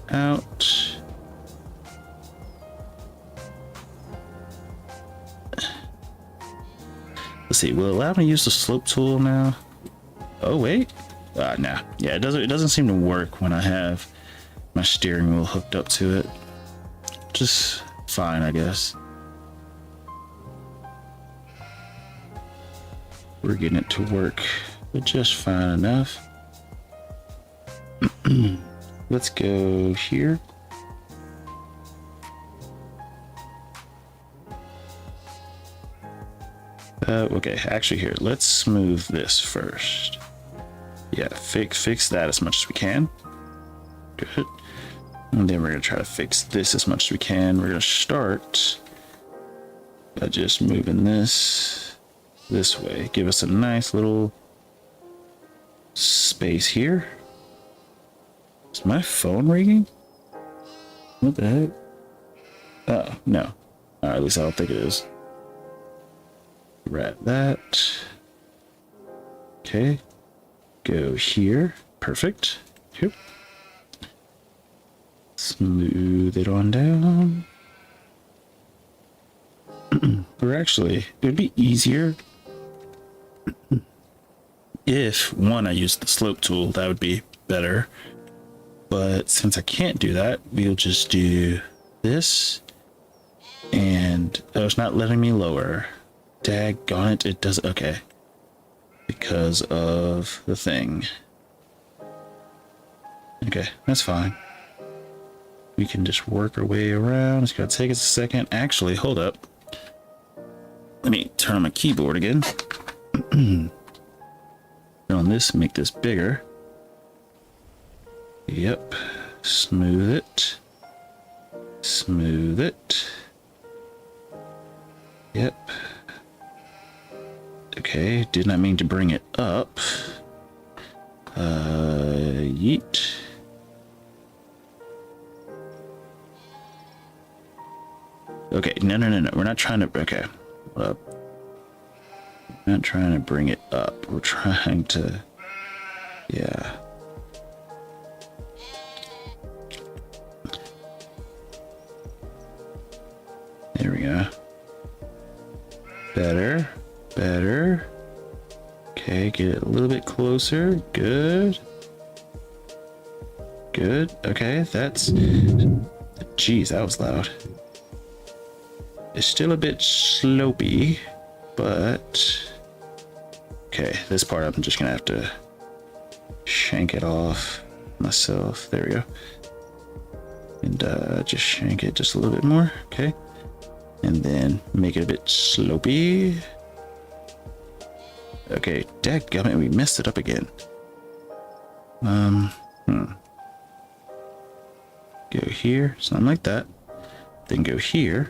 out. Let's see, will it allow me to use the slope tool now? Oh wait. No. Yeah, it doesn't seem to work when I have my steering wheel hooked up to it. Just fine, I guess. We're getting it to work just fine enough. Let's go here. Okay, actually here, let's smooth this first. Yeah, fix that as much as we can. Good. And then we're gonna try to fix this as much as we can. We're gonna start by just moving this way. Give us a nice little space here. Is my phone ringing? What the heck? Oh, no. At least I don't think it is. Wrap that. Okay. Go here. Perfect. Yep. Smooth it on down. Or actually, it would be easier if, one, I used the slope tool. That would be better. But since I can't do that, we'll just do this. And oh, it's not letting me lower. Daggone it, it does. Okay. Because of the thing. Okay, that's fine. We can just work our way around. It's gonna take us a second. Actually, hold up. Let me turn on my keyboard again. On this, make this bigger. Yep. Smooth it. Smooth it. Yep. Okay, did not mean to bring it up. Yeet. Okay, no. We're not trying to. Okay. We're not trying to bring it up. We're trying to. Yeah. There we go. Better. Better. Okay, get it a little bit closer. Good. Good. Okay, that's... Jeez, that was loud. It's still a bit slopey, but... Okay, this part I'm just gonna have to shank it off myself. There we go. And just shank it just a little bit more. Okay. And then make it a bit slopey. Okay, dadgummit, we messed it up again. Go here, something like that. Then go here.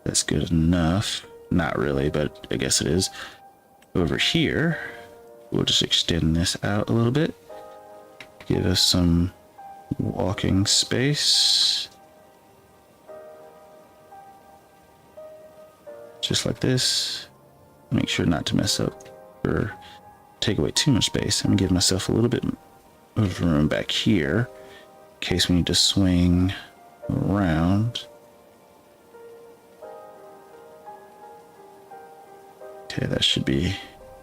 That's good enough. Not really, but I guess it is. Over here, we'll just extend this out a little bit. Give us some walking space. Just like this. Make sure not to mess up or take away too much space. I'm gonna give myself a little bit of room back here in case we need to swing around. Okay, that should be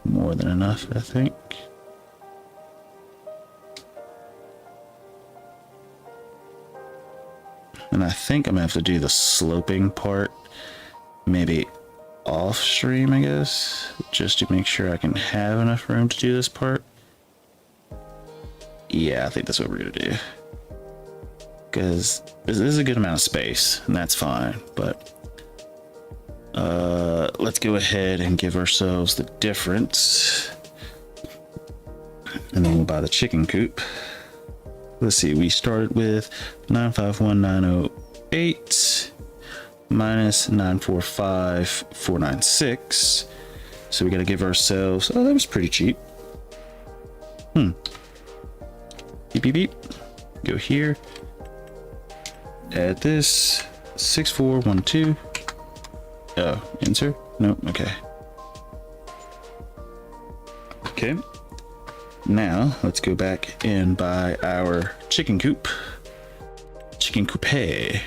more than enough, I think. And I think I'm gonna have to do the sloping part maybe off stream, I guess, just to make sure I can have enough room to do this part. Yeah, I think that's what we're gonna do, because this is a good amount of space and that's fine. But let's go ahead and give ourselves the difference, and then we'll buy the chicken coop. Let's see, we started with 951,908 minus 945,496. So we got to give ourselves, oh, that was pretty cheap. Beep, beep, beep. Go here. Add this. 6412. Oh, enter? Nope, okay. Okay. Now, let's go back and buy our chicken coop. Chicken coupe.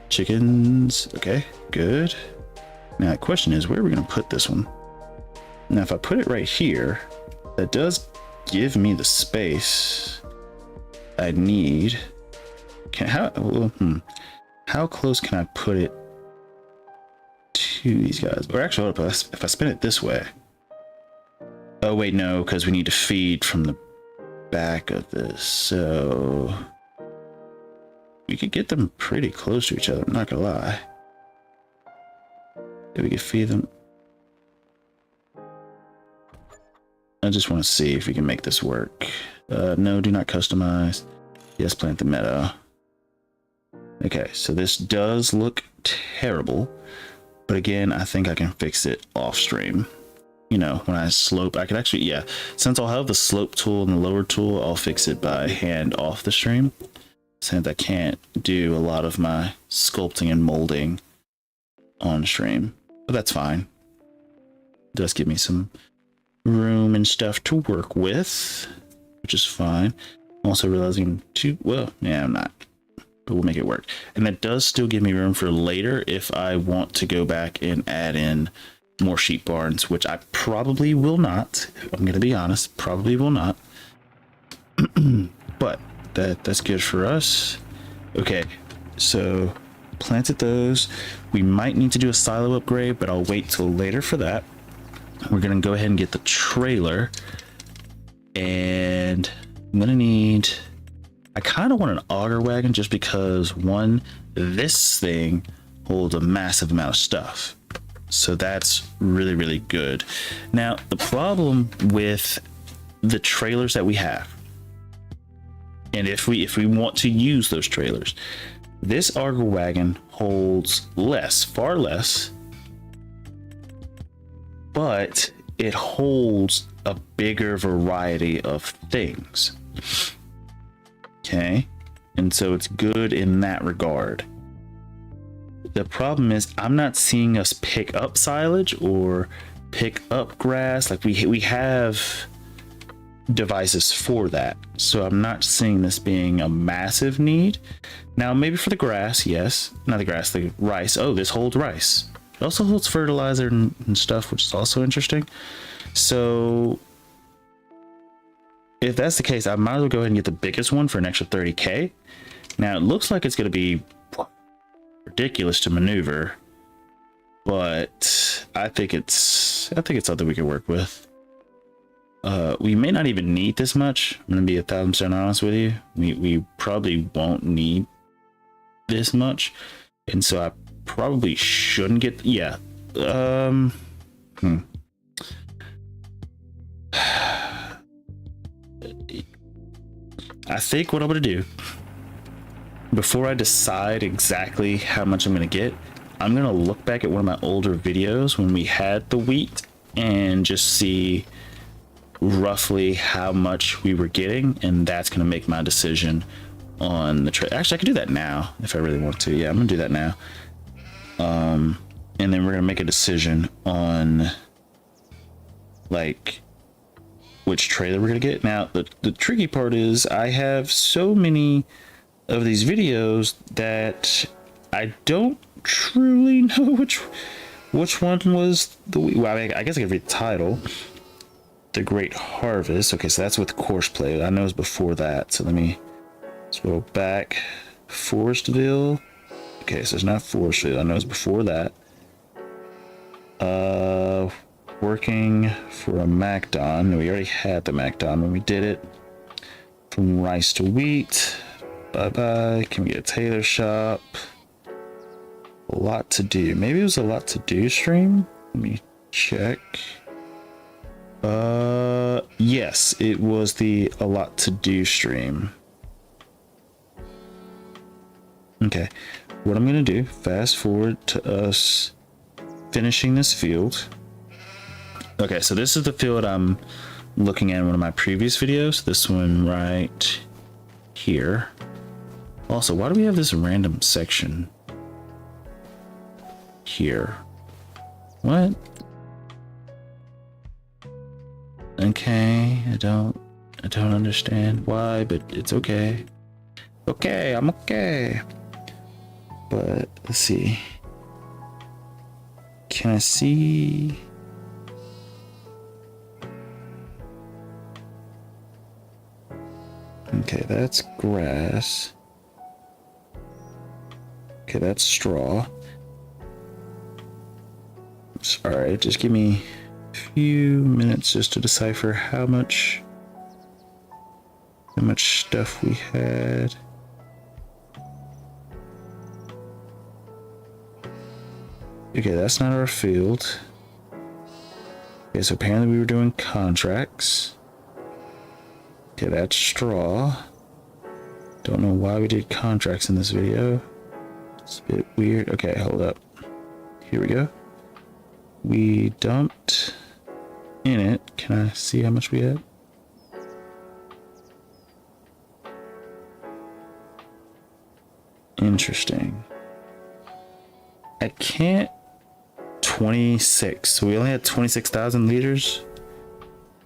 Chickens. Okay, good. Now the question is, where are we going to put this one? Now, if I put it right here, that does give me the space I need. How close can I put it to these guys? Or actually, if I spin it this way. Oh wait, no, because we need to feed from the back of this. So we could get them pretty close to each other, I'm not gonna lie. If we could feed them. I just want to see if we can make this work. No, do not customize. Yes, plant the meadow. Okay, so this does look terrible, but again, I think I can fix it off stream. you know, when I slope, I could actually, yeah, since I'll have the slope tool and the lower tool, I'll fix it by hand off the stream, since I can't do a lot of my sculpting and molding on stream, but that's fine. It does give me some room and stuff to work with, which is fine. I'm also realizing well, yeah, I'm not, but we'll make it work. And that does still give me room for later if I want to go back and add in more sheep barns, which I probably will not. I'm going to be honest, probably will not. But that's good for us. Okay, so planted those. We might need to do a silo upgrade, but I'll wait till later for that. We're going to go ahead and get the trailer, and I'm going to need, I kind of want an auger wagon just because, one, this thing holds a massive amount of stuff. So that's really, really good. Now, the problem with the trailers that we have, and if we want to use those trailers, this auger wagon holds less, far less, but it holds a bigger variety of things. Okay, and so it's good in that regard. The problem is I'm not seeing us pick up silage or pick up grass. Like we have devices for that, so I'm not seeing this being a massive need. Now maybe for the grass, yes, not the grass, the rice. Oh, this holds rice. It also holds fertilizer and stuff, which is also interesting. So if that's the case, I might as well go ahead and get the biggest one for an extra 30k. Now it looks like it's going to be ridiculous to maneuver, but I think it's something we can work with. We may not even need this much. I'm gonna be 1000% honest with you. We probably won't need this much, and so I probably shouldn't get, yeah. I think what I'm gonna do, before I decide exactly how much I'm gonna get, I'm gonna look back at one of my older videos when we had the wheat and just see roughly how much we were getting, and that's gonna make my decision on the trade. Actually, I can do that now if I really want to. Yeah, I'm gonna do that now. And then we're gonna make a decision on like which trailer we're gonna get. Now the tricky part is I have so many of these videos that I don't truly know which one was the, well, I mean, I guess I could read the title. The Great Harvest. Okay, so that's with Courseplay. I know it's before that, so let me scroll back. Forestville. Okay, so it's not Forestville. I know it's before that. Working for a MacDon. No, we already had the MacDon when we did it. From rice to wheat. Bye-bye. Can we get a tailor shop? A lot to do. Maybe it was a lot to do stream. Let me check. Yes, it was the a lot to do stream. Okay, what I'm gonna do, fast forward to us finishing this field. Okay, so this is the field I'm looking at in one of my previous videos. This one right here. Also, why do we have this random section here? What? Okay, I don't understand why, but it's okay. Okay, I'm okay. But let's see. Can I see? Okay, that's grass. Okay, that's straw. Alright, just give me a few minutes just to decipher how much stuff we had. Okay, that's not our field. Okay, so apparently we were doing contracts. Okay, that's straw. Don't know why we did contracts in this video. It's a bit weird. Okay, hold up. Here we go. We dumped in it. Can I see how much we had? Interesting. I can't. 26. So we only had 26,000 liters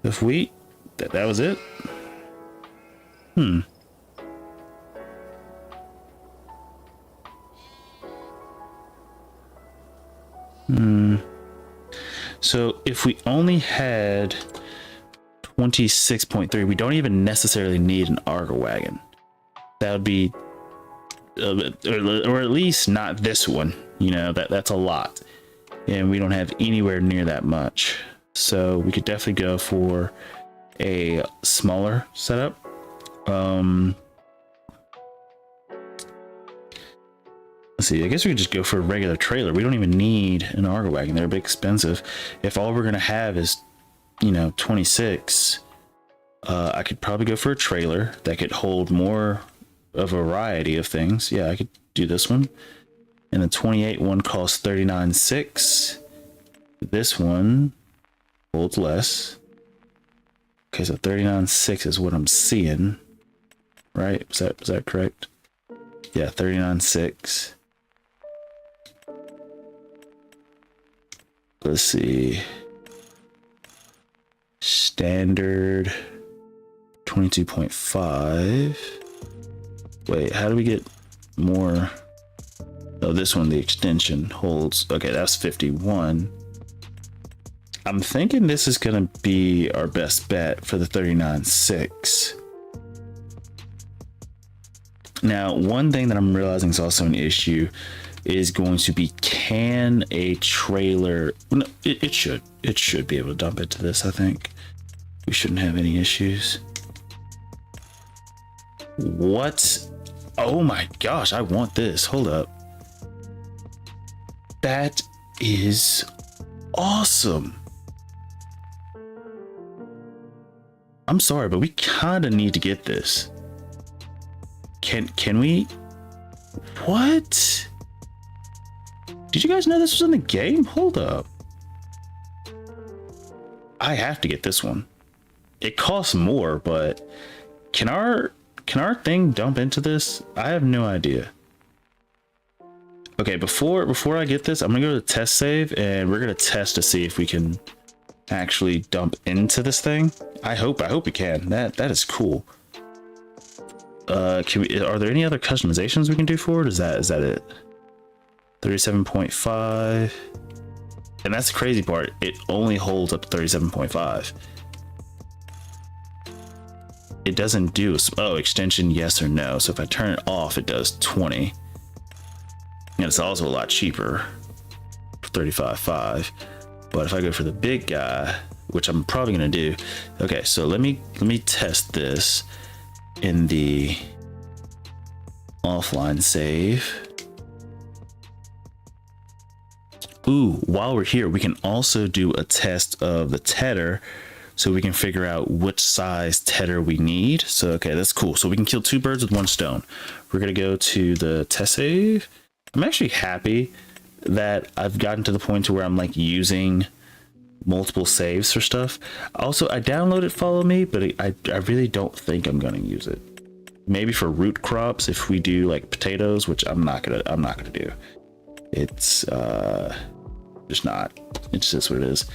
of wheat. That was it. So if we only had 26.3, we don't even necessarily need an Argo wagon. That would be, or at least not this one. You know, that's a lot, and we don't have anywhere near that much. So we could definitely go for a smaller setup. Let's see, I guess we could just go for a regular trailer. We don't even need an Argo wagon. They're a bit expensive. If all we're gonna have is, you know, 26, I could probably go for a trailer that could hold more of a variety of things. Yeah, I could do this one. And the 28 one costs 39.6. This one holds less. Okay, so 39.6 is what I'm seeing. Right? Was that correct? Yeah, 39.6. Let's see. Standard 22.5. Wait, how do we get more? Oh, this one, the extension holds. Okay, that's 51. I'm thinking this is gonna be our best bet for the 39.6. Now, one thing that I'm realizing is also an issue is going to be, can a trailer, no, it should be able to dump into this. I think we shouldn't have any issues. What? Oh my gosh, I want this. Hold up. That is awesome. I'm sorry, but we kind of need to get this. Can we? What? Did you guys know this was in the game? Hold up. I have to get this one. It costs more, but can our thing dump into this? I have no idea. Okay, before I get this, I'm gonna go to the test save and we're gonna test to see if we can actually dump into this thing. I hope we can. That is cool. Are there any other customizations we can do for it? Is that it? 37.5. And that's the crazy part. It only holds up to 37.5. It doesn't do extension, yes or no. So if I turn it off, it does 20. And it's also a lot cheaper for 35.5. But if I go for the big guy, which I'm probably gonna do. Okay, so let me test this in the offline save. Ooh, while we're here, we can also do a test of the tedder so we can figure out which size tedder we need. So, okay, that's cool. So we can kill two birds with one stone. We're gonna go to the test save. I'm actually happy that I've gotten to the point to where I'm like using multiple saves for stuff. Also, I downloaded Follow Me, but I really don't think I'm gonna use it. Maybe for root crops if we do like potatoes, which I'm not gonna do. It's just not. It's just what it is.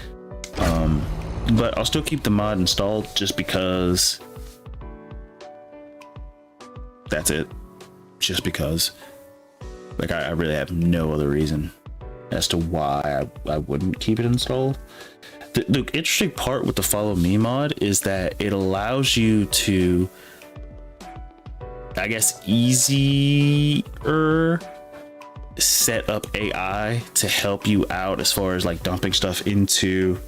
But I'll still keep the mod installed just because. That's it. Just because. Like I really have no other reason as to why I wouldn't keep it installed. The interesting part with the Follow Me mod is that it allows you to, I guess, easier set up AI to help you out as far as like dumping stuff into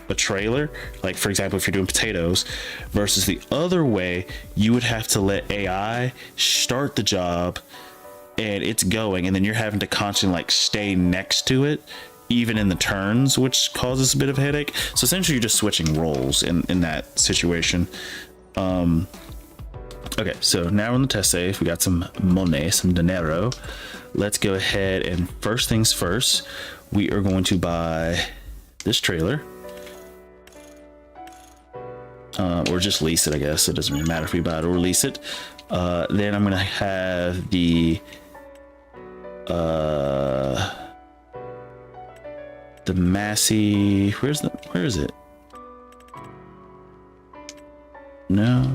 a trailer. Like for example, if you're doing potatoes, versus the other way, you would have to let AI start the job and it's going, and then you're having to constantly like stay next to it even in the turns, which causes a bit of a headache. So essentially you're just switching roles in that situation. Okay, so now we're on the test save. We got some money, some dinero. Let's go ahead and first things first, we are going to buy this trailer. or just lease it, I guess. It doesn't really matter if we buy it or lease it. Then I'm gonna have the Massey. Where is it? No,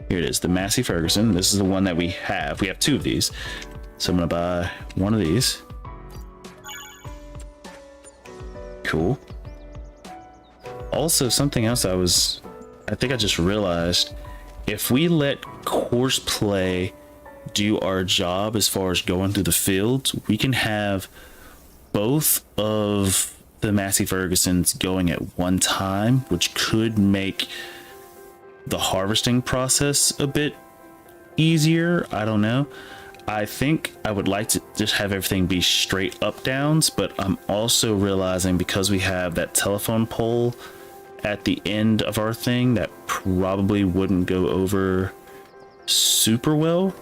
here it is, the Massey Ferguson. This is the one that we have. We have two of these, so I'm gonna buy one of these. Cool. Also, something else I think I just realized, if we let Courseplay do our job as far as going through the fields, we can have both of the Massey Fergusons going at one time, which could make the harvesting process a bit easier. I don't know. I think I would like to just have everything be straight up downs, but I'm also realizing, because we have that telephone pole at the end of our thing, that probably wouldn't go over super well.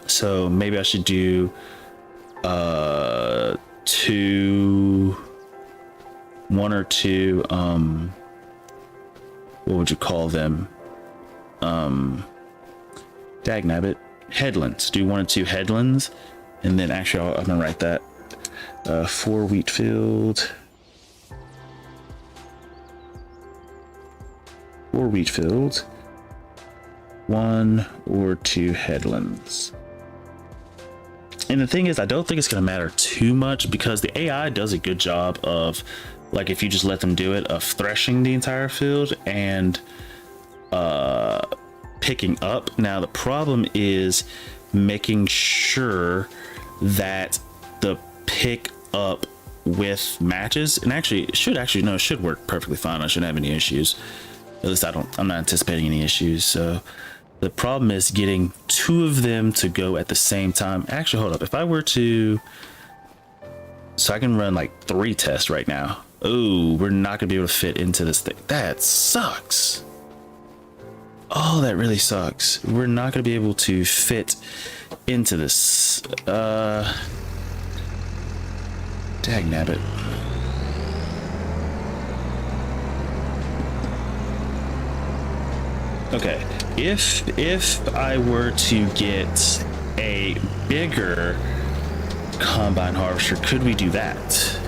So maybe I should do one or two what would you call them, dagnabbit, headlands. Do 1 or 2 headlands, and then actually I'm gonna write that 4 wheat field, 4 wheat fields, 1 or 2 headlands. And the thing is, I don't think it's going to matter too much, because the AI does a good job of, like, if you just let them do it, of threshing the entire field and picking up. Now the problem is making sure that the pick up with matches, and actually it should work perfectly fine. I shouldn't have any issues. At least I'm not anticipating any issues. So the problem is getting 2 of them to go at the same time. Actually, hold up. If I were to, so I can run like 3 tests right now. Oh, we're not gonna be able to fit into this thing. That sucks. Oh, that really sucks. We're not gonna be able to fit into this. Dagnabbit. Okay, if I were to get a bigger combine harvester, could we do that?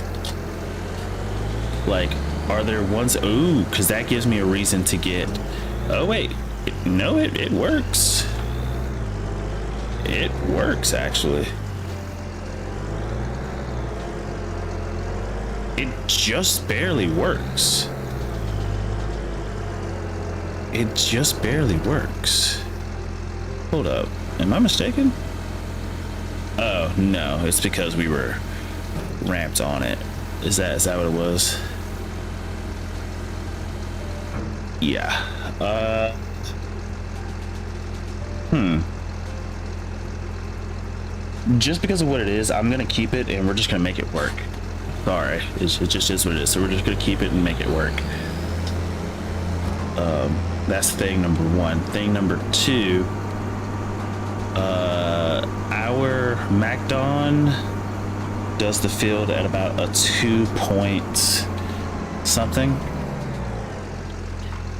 Like, are there ones? Ooh, because that gives me a reason to get. Oh wait, no, it works. It works actually. It just barely works. It just barely works. Hold up, am I mistaken? Oh no, it's because we were ramped on it. Is that what it was? Yeah. Just because of what it is, I'm gonna keep it, and we're just gonna make it work. Sorry, it just is what it is. So we're just gonna keep it and make it work. That's thing number 1. Thing number 2, our MacDon does the field at about a 2 point something.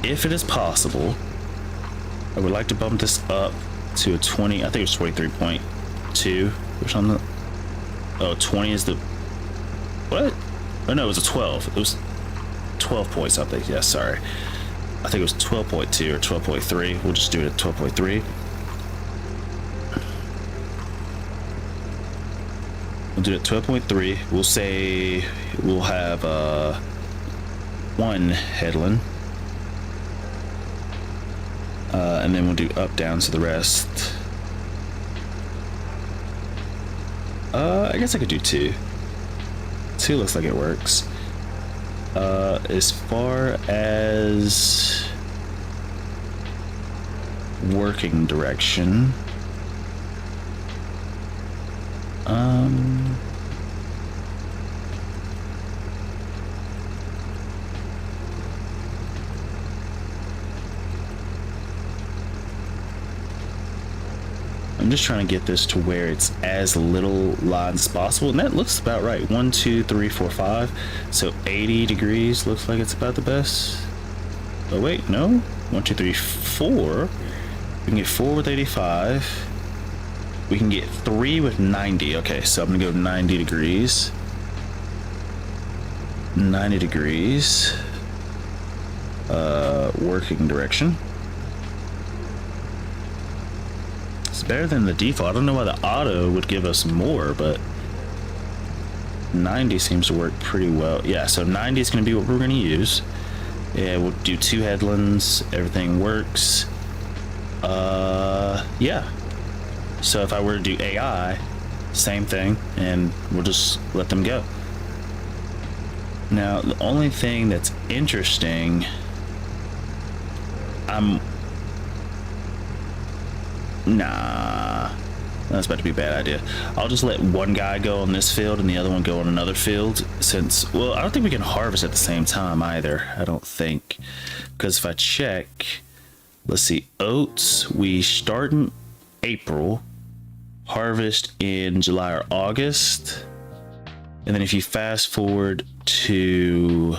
If it is possible, I would like to bump this up to a 20. I think it's 23.2 or something. Oh, 20 is the, what? Oh no, it was a 12. It was 12 point something. Yeah, sorry. I think it was 12.2 or 12.3. We'll just do it at 12.3. We'll do it at 12.3. We'll say we'll have 1 headland. And then we'll do up down to the rest. I guess I could do 2. 2 looks like it works. As far as working direction, I'm just trying to get this to where it's as little lines as possible, and that looks about right. 1, 2, 3, 4, 5. So 80 degrees looks like it's about the best. Oh wait, no. 1, 2, 3, 4. We can get 4 with 85. We can get 3 with 90. Okay, so I'm gonna go 90 degrees. 90 degrees. Working direction. It's better than the default. I don't know why the auto would give us more, but 90 seems to work pretty well. Yeah, so 90 is going to be what we're going to use. Yeah, we'll do 2 headlands. Everything works. Yeah. So if I were to do AI, same thing, and we'll just let them go. Now, the only thing that's interesting, nah, that's about to be a bad idea. I'll just let one guy go on this field and the other one go on another field, since, well, I don't think we can harvest at the same time either. I don't think, because if I check, let's see, oats, we start in April, harvest in July or August, and then if you fast forward to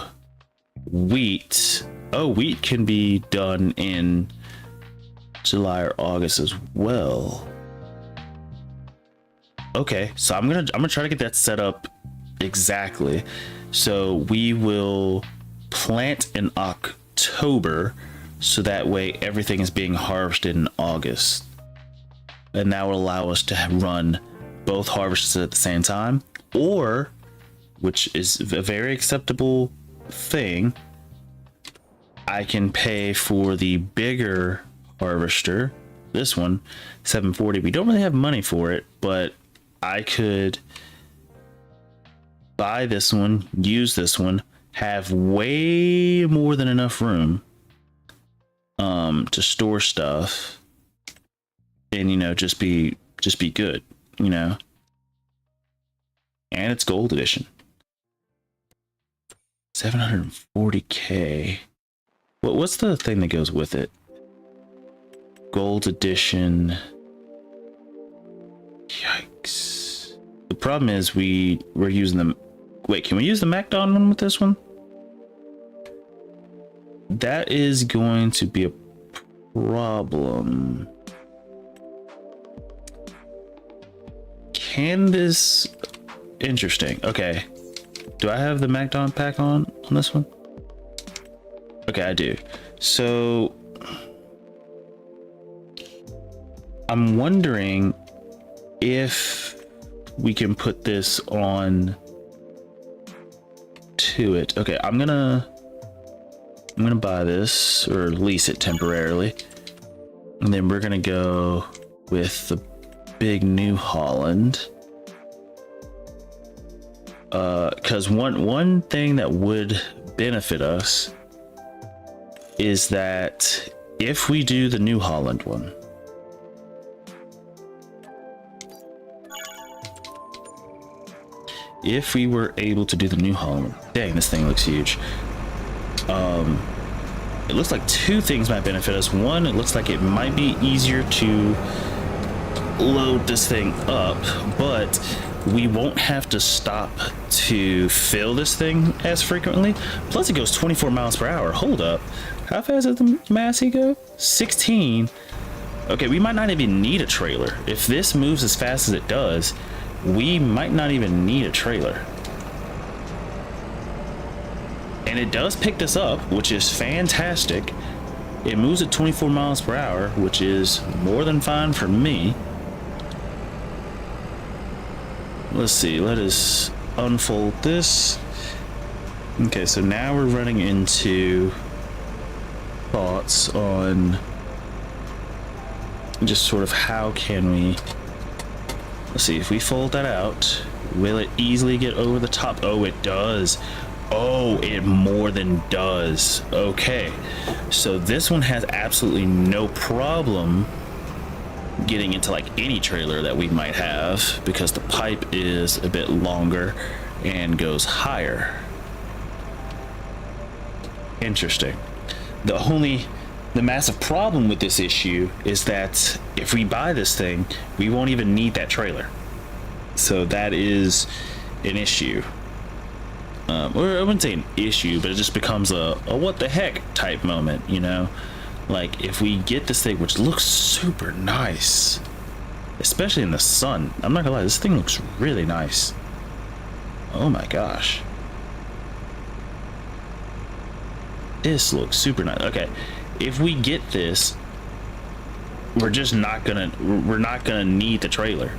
wheat, oh, wheat can be done in July or August as well. Okay, so I'm gonna try to get that set up exactly. So we will plant in October, so that way everything is being harvested in August, and that will allow us to run both harvests at the same time. Or, which is a very acceptable thing, I can pay for the bigger harvester, this one, 740. We don't really have money for it, but I could buy this one, use this one, have way more than enough room to store stuff, and, you know, just be good, you know. And it's gold edition. 740k. What's the thing that goes with it? Gold edition. Yikes. The problem is we're using the... Wait, can we use the MacDon one with this one? That is going to be a problem. Can this... Interesting. Okay. Do I have the MacDon pack on this one? Okay, I do. So I'm wondering if we can put this on to it. Okay, I'm gonna buy this, or lease it temporarily, and then we're gonna go with the big New Holland. Because one thing that would benefit us is that if we do the New Holland one, if we were able to do the New Holland, dang, this thing looks huge. It looks like 2 things might benefit us. One, it looks like it might be easier to load this thing up, but we won't have to stop to fill this thing as frequently. Plus it goes 24 miles per hour. Hold up, how fast does the Massey go? 16. Okay, we might not even need a trailer. If this moves as fast as it does, we might not even need a trailer. And it does pick this up, which is fantastic. It moves at 24 miles per hour, which is more than fine for me. Let's see, let us unfold this. Okay, so now we're running into thoughts on just sort of how can we... Let's see, if we fold that out, will it easily get over the top? Oh, it does. Oh, it more than does. Okay, so this one has absolutely no problem getting into like any trailer that we might have, because the pipe is a bit longer and goes higher. Interesting. The massive problem with this issue is that if we buy this thing, we won't even need that trailer. So that is an issue. or I wouldn't say an issue, but it just becomes a what the heck type moment, you know? Like if we get this thing, which looks super nice, especially in the sun. I'm not gonna lie, this thing looks really nice. Oh my gosh. This looks super nice. Okay, if we get this, we're not gonna need the trailer,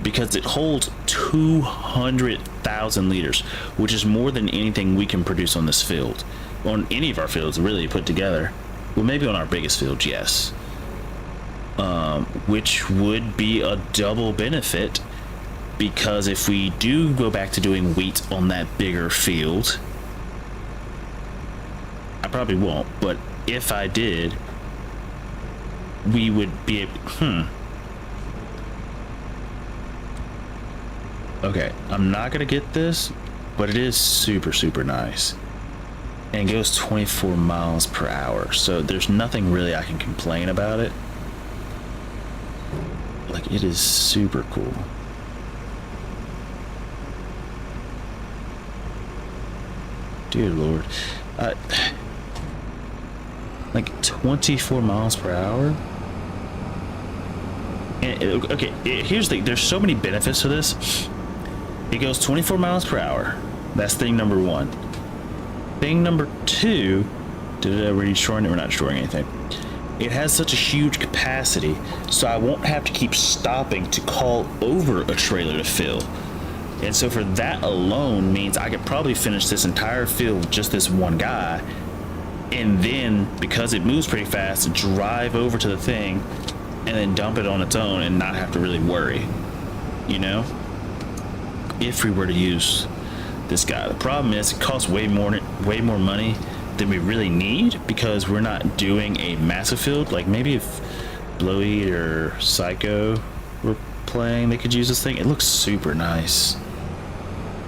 because it holds 200,000 liters, which is more than anything we can produce on this field, on any of our fields really put together. Well, maybe on our biggest field, yes. Which would be a double benefit, because if we do go back to doing wheat on that bigger field, I probably won't, but if I did, we would be able, okay, I'm not gonna get this, but it is super, super nice. And it goes 24 miles per hour, so there's nothing really I can complain about it. Like, it is super cool. Dear Lord. Like 24 miles per hour? And, okay, here's the thing. There's so many benefits to this. It goes 24 miles per hour. That's thing number one. Thing number two, we're destroying it? We're not destroying anything. It has such a huge capacity, so I won't have to keep stopping to call over a trailer to fill. And so for that alone means I could probably finish this entire field with just this one guy, and then, because it moves pretty fast, drive over to the thing and then dump it on its own and not have to really worry, you know, if we were to use this guy. The problem is it costs way more money than we really need, because we're not doing a massive field. Like maybe if Blowy or Psycho were playing, they could use this thing. It looks super nice,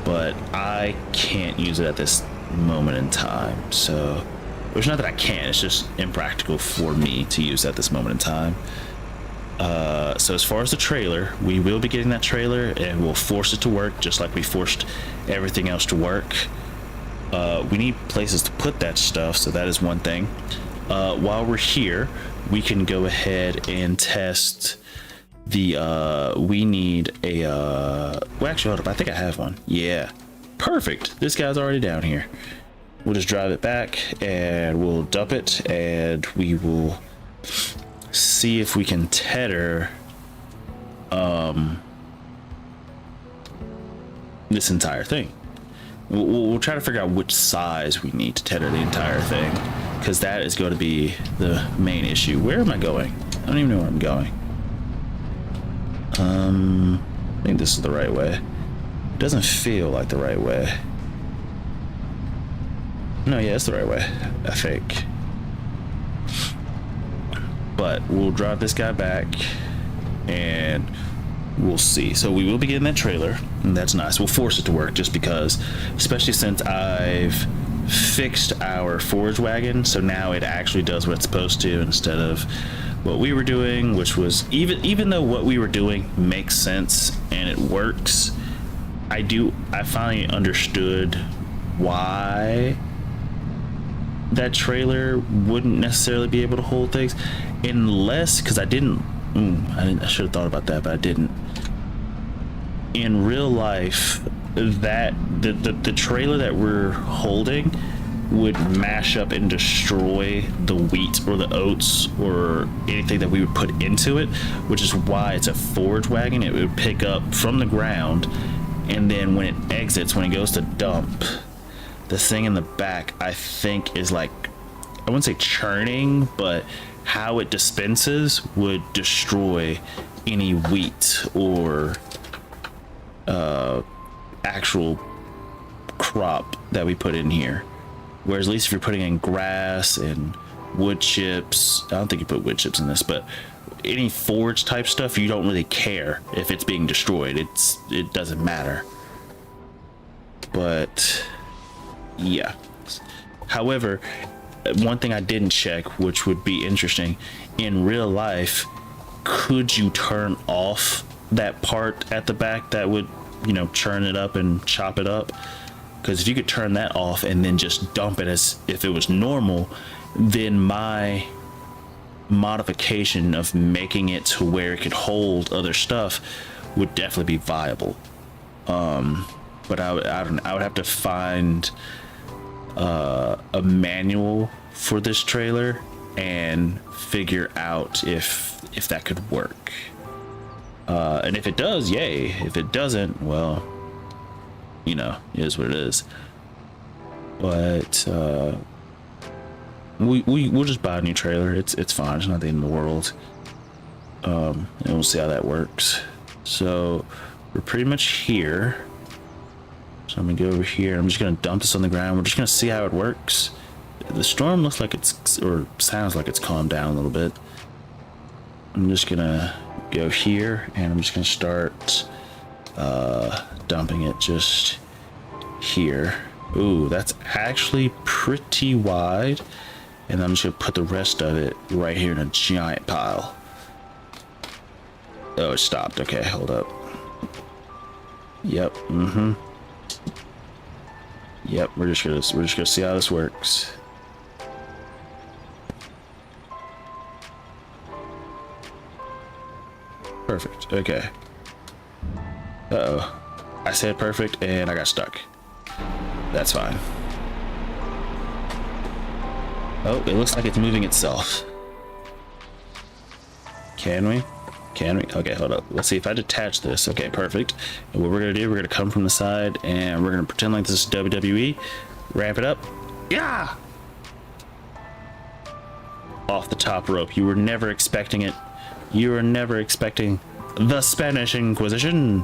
but I can't use it at this moment in time. So it's not that I can't, it's just impractical for me to use at this moment in time. So as far as the trailer, we will be getting that trailer, and we'll force it to work just like we forced everything else to work. We need places to put that stuff, so that is one thing. While we're here, we can go ahead and test the we need a well, actually, hold up, I think I have one. Yeah, perfect. This guy's already down here. We'll just drive it back and we'll dump it, and we will see if we can tether this entire thing. We'll try to figure out which size we need to tether the entire thing, because that is going to be the main issue. Where am I going? I don't even know where I'm going. I think this is the right way. It doesn't feel like the right way. No, yeah, it's the right way, I think. But we'll drive this guy back and we'll see. So we will be getting that trailer, and that's nice. We'll force it to work just because, especially since I've fixed our forage wagon, so now it actually does what it's supposed to, instead of what we were doing, which was, even though what we were doing makes sense and it works, I finally understood why that trailer wouldn't necessarily be able to hold things, unless, because I should have thought about that, but I didn't. In real life, that the trailer that we're holding would mash up and destroy the wheat or the oats or anything that we would put into it, which is why it's a forage wagon. It would pick up from the ground, and then when it exits, when it goes to dump, the thing in the back, I think, is like, I wouldn't say churning, but how it dispenses would destroy any wheat or actual crop that we put in here. Whereas at least if you're putting in grass and wood chips, I don't think you put wood chips in this, but any forage type stuff, you don't really care if it's being destroyed. It doesn't matter. But yeah. However, one thing I didn't check, which would be interesting, in real life, could you turn off that part at the back that would, churn it up and chop it up? Because if you could turn that off and then just dump it as if it was normal, then my modification of making it to where it could hold other stuff would definitely be viable. But I would have to find a manual for this trailer and figure out if that could work. And if it does, yay. If it doesn't, well, you know, it is what it is. But we'll just buy a new trailer. It's fine. It's not the end of the world. And we'll see how that works. So we're pretty much here. So I'm gonna go over here. I'm just gonna dump this on the ground. We're just gonna see how it works. The storm looks like it's, or sounds like it's calmed down a little bit. I'm just gonna go here and I'm just gonna start dumping it just here. Ooh, that's actually pretty wide. And I'm just gonna put the rest of it right here in a giant pile. Oh, it stopped. Okay, hold up. Yep. Yep. We're just gonna see how this works. Perfect. Okay. Uh-oh. I said perfect and I got stuck. That's fine. Oh, it looks like it's moving itself. Can we? Can we? Okay, hold up. Let's see if I detach this. Okay, perfect. And what we're gonna do, we're gonna come from the side and we're gonna pretend like this is WWE. Ramp it up. Yeah! Off the top rope. You were never expecting it. You were never expecting the Spanish Inquisition.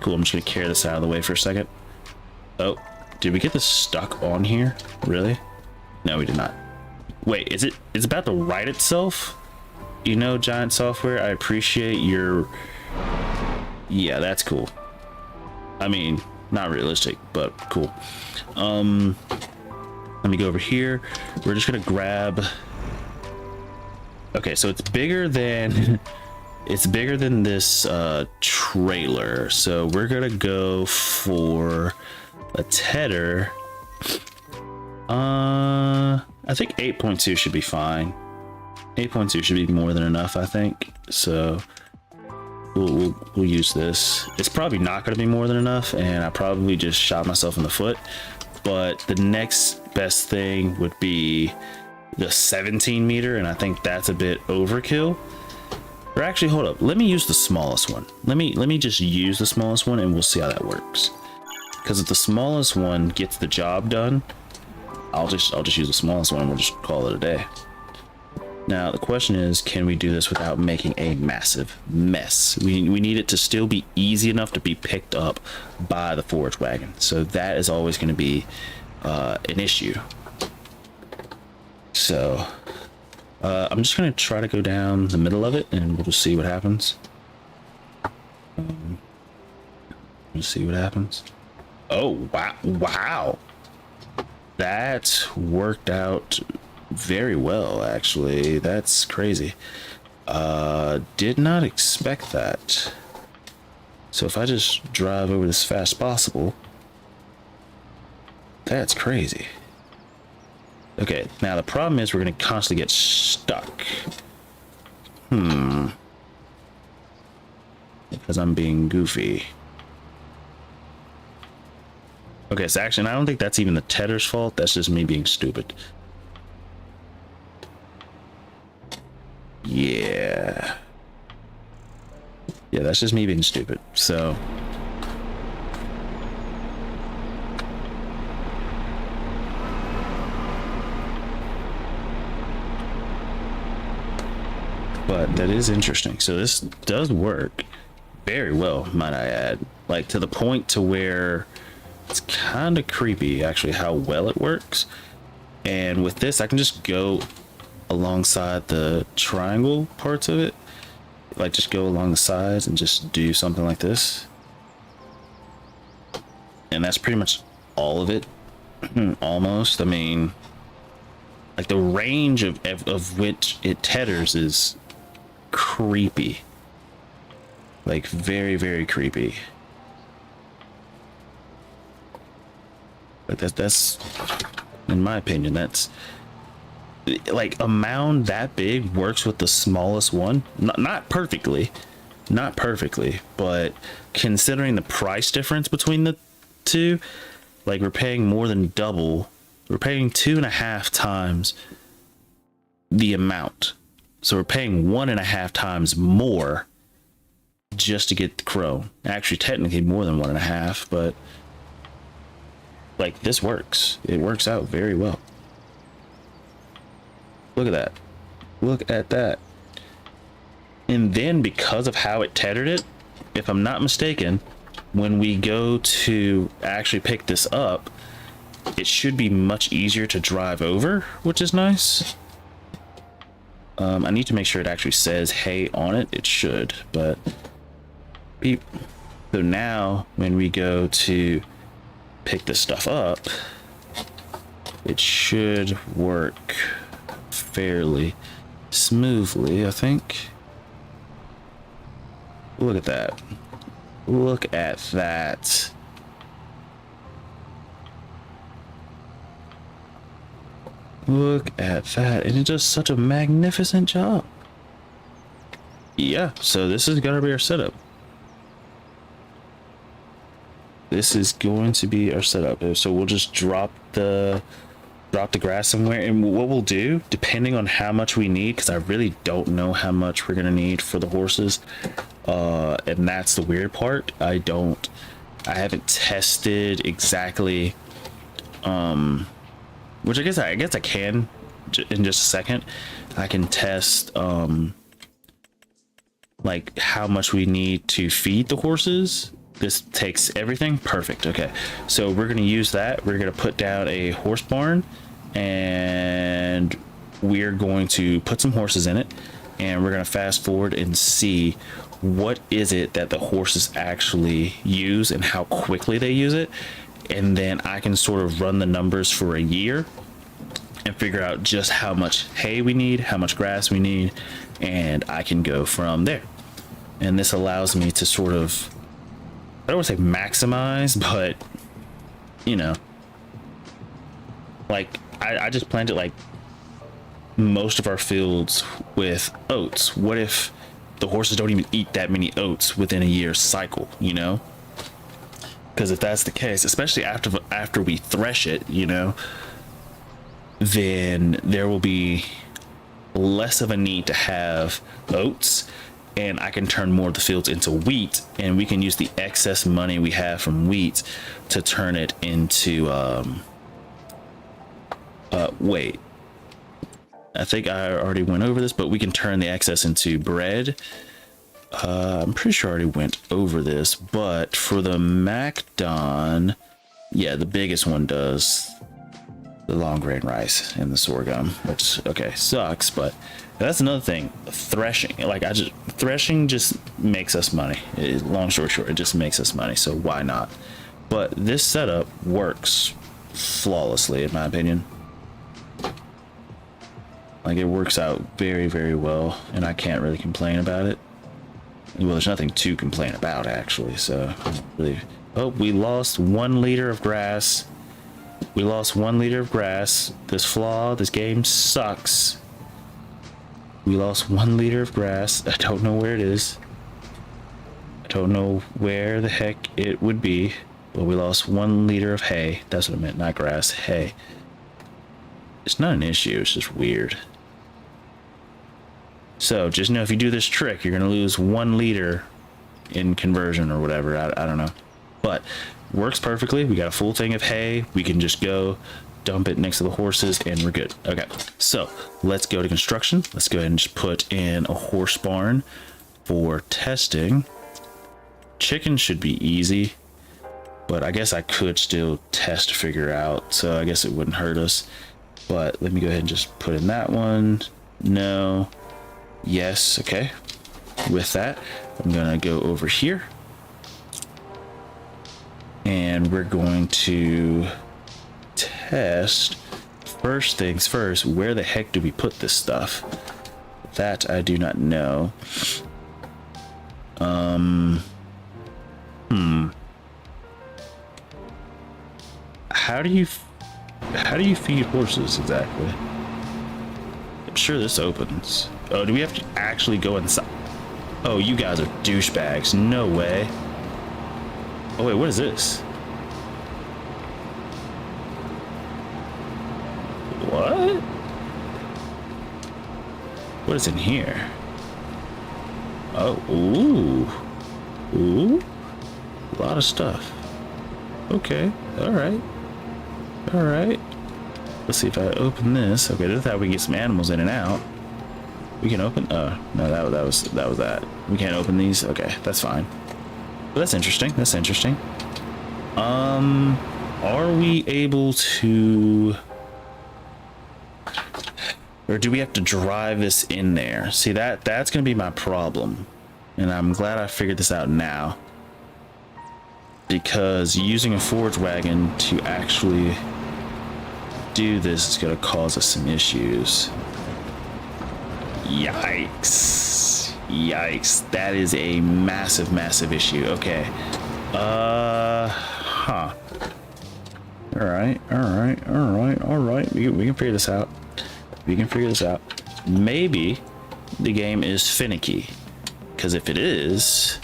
Cool, I'm just gonna carry this out of the way for a second. Oh, did we get this stuck on here? Really? No, we did not. Wait, it's about to right itself? You know, Giant Software, I appreciate your... Yeah, that's cool. I mean, not realistic, but cool. Let me go over here. We're just gonna grab... Okay, so it's bigger than... It's bigger than this trailer. So we're gonna go for a tether. I think 8.2 should be fine. 8.2 should be more than enough, I think. So we'll use this. It's probably not going to be more than enough, and I probably just shot myself in the foot. But the next best thing would be the 17 meter, and I think that's a bit overkill. Or actually, hold up. Let me use the smallest one. Let me just use the smallest one, and we'll see how that works. Because if the smallest one gets the job done, I'll just use the smallest one and we'll just call it a day. Now the question is, can we do this without making a massive mess? We need it to still be easy enough to be picked up by the forage wagon. So that is always going to be an issue. So I'm just going to try to go down the middle of it and we'll just see what happens. Let's see what happens. Oh, wow. Wow. That worked out very well, actually. That's crazy. Did not expect that. So if I just drive over this fast as possible, that's crazy. Okay, now the problem is we're going to constantly get stuck. Because I'm being goofy. Okay, so actually, I don't think that's even the tether's fault. That's just me being stupid. Yeah. Yeah, that's just me being stupid. So. But that is interesting. So this does work very well, might I add. Like, to the point to where it's kind of creepy, actually, how well it works. And with this, I can just go alongside the triangle parts of it. Like, just go along the sides and just do something like this. And that's pretty much all of it. Almost. I mean, like, the range of which it tethers is creepy. Like, very, very creepy. Like that's in my opinion, that's like a mound that big works with the smallest one. Not perfectly, but considering the price difference between the two, like we're paying more than double. We're paying 2.5 times the amount. So we're paying 1.5 times more just to get the crone. Actually, technically more than 1.5, but like this works. It works out very well. Look at that. Look at that. And then because of how it tethered it, if I'm not mistaken, when we go to actually pick this up, it should be much easier to drive over, which is nice. I need to make sure it actually says hay on it. It should, but beep. So now when we go to pick this stuff up, it should work fairly smoothly, I think. Look at that. Look at that. Look at that. And it does such a magnificent job. Yeah, so this is gonna be our setup. This is going to be our setup. So we'll just drop the grass somewhere, and what we'll do, depending on how much we need, because I really don't know how much we're gonna need for the horses, and that's the weird part. I haven't tested exactly, which I guess I can in just a second. I can test like how much we need to feed the horses. This takes everything. Perfect. Okay, so we're gonna use that. We're gonna put down a horse barn, and we're going to put some horses in it, and we're gonna fast forward and see what is it that the horses actually use and how quickly they use it. And then I can sort of run the numbers for a year and figure out just how much hay we need, how much grass we need, and I can go from there. And this allows me to sort of, I don't want to say maximize, but you know, like I just planted like most of our fields with oats. What if the horses don't even eat that many oats within a year's cycle, you know? Because if that's the case, especially after we thresh it, you know, then there will be less of a need to have oats, and I can turn more of the fields into wheat, and we can use the excess money we have from wheat to turn it into wait, I think I already went over this, but we can turn the excess into bread. I'm pretty sure I already went over this, but for the Macdon, yeah, the biggest one does the long grain rice and the sorghum, which, okay, sucks, but that's another thing. Threshing, like threshing just makes us money. Long story short, it just makes us money, so why not? But this setup works flawlessly, in my opinion. Like, it works out very, very well, and I can't really complain about it. Well, there's nothing to complain about, actually, so really. Oh, we lost 1 liter of grass. We lost 1 liter of grass. This game sucks. We lost 1 liter of grass. I don't know where it is. I don't know where the heck it would be, but we lost 1 liter of hay. That's what I meant, not grass, hay. It's not an issue, it's just weird. So just know if you do this trick, you're gonna lose 1 liter in conversion or whatever. I don't know, but works perfectly. We got a full thing of hay. We can just go dump it next to the horses and we're good. Okay, so let's go to construction. Let's go ahead and just put in a horse barn for testing. Chicken should be easy, but I guess I could still test to figure out, so I guess it wouldn't hurt us. But let me go ahead and just put in that one. No. Yes. Okay, with that, I'm gonna go over here and we're going to test. First things first, where the heck do we put this stuff? That I do not know. how do you feed horses exactly? I'm sure this opens. Oh, do we have to actually go inside? Oh, you guys are douchebags. No way. Oh wait, what is this? What? What is in here? Oh, ooh, a lot of stuff. Okay, all right. Let's see if I open this. Okay, this is how we can get some animals in and out. We can open. No, that was that. We can't open these. Okay, that's fine. But that's interesting. Are we able to, or do we have to drive this in there? See, that's gonna be my problem, and I'm glad I figured this out now, because using a forage wagon to actually do this is gonna cause us some issues. Yikes, that is a massive issue. Okay, huh. All right. We can figure this out. Maybe the game is finicky, because if it is,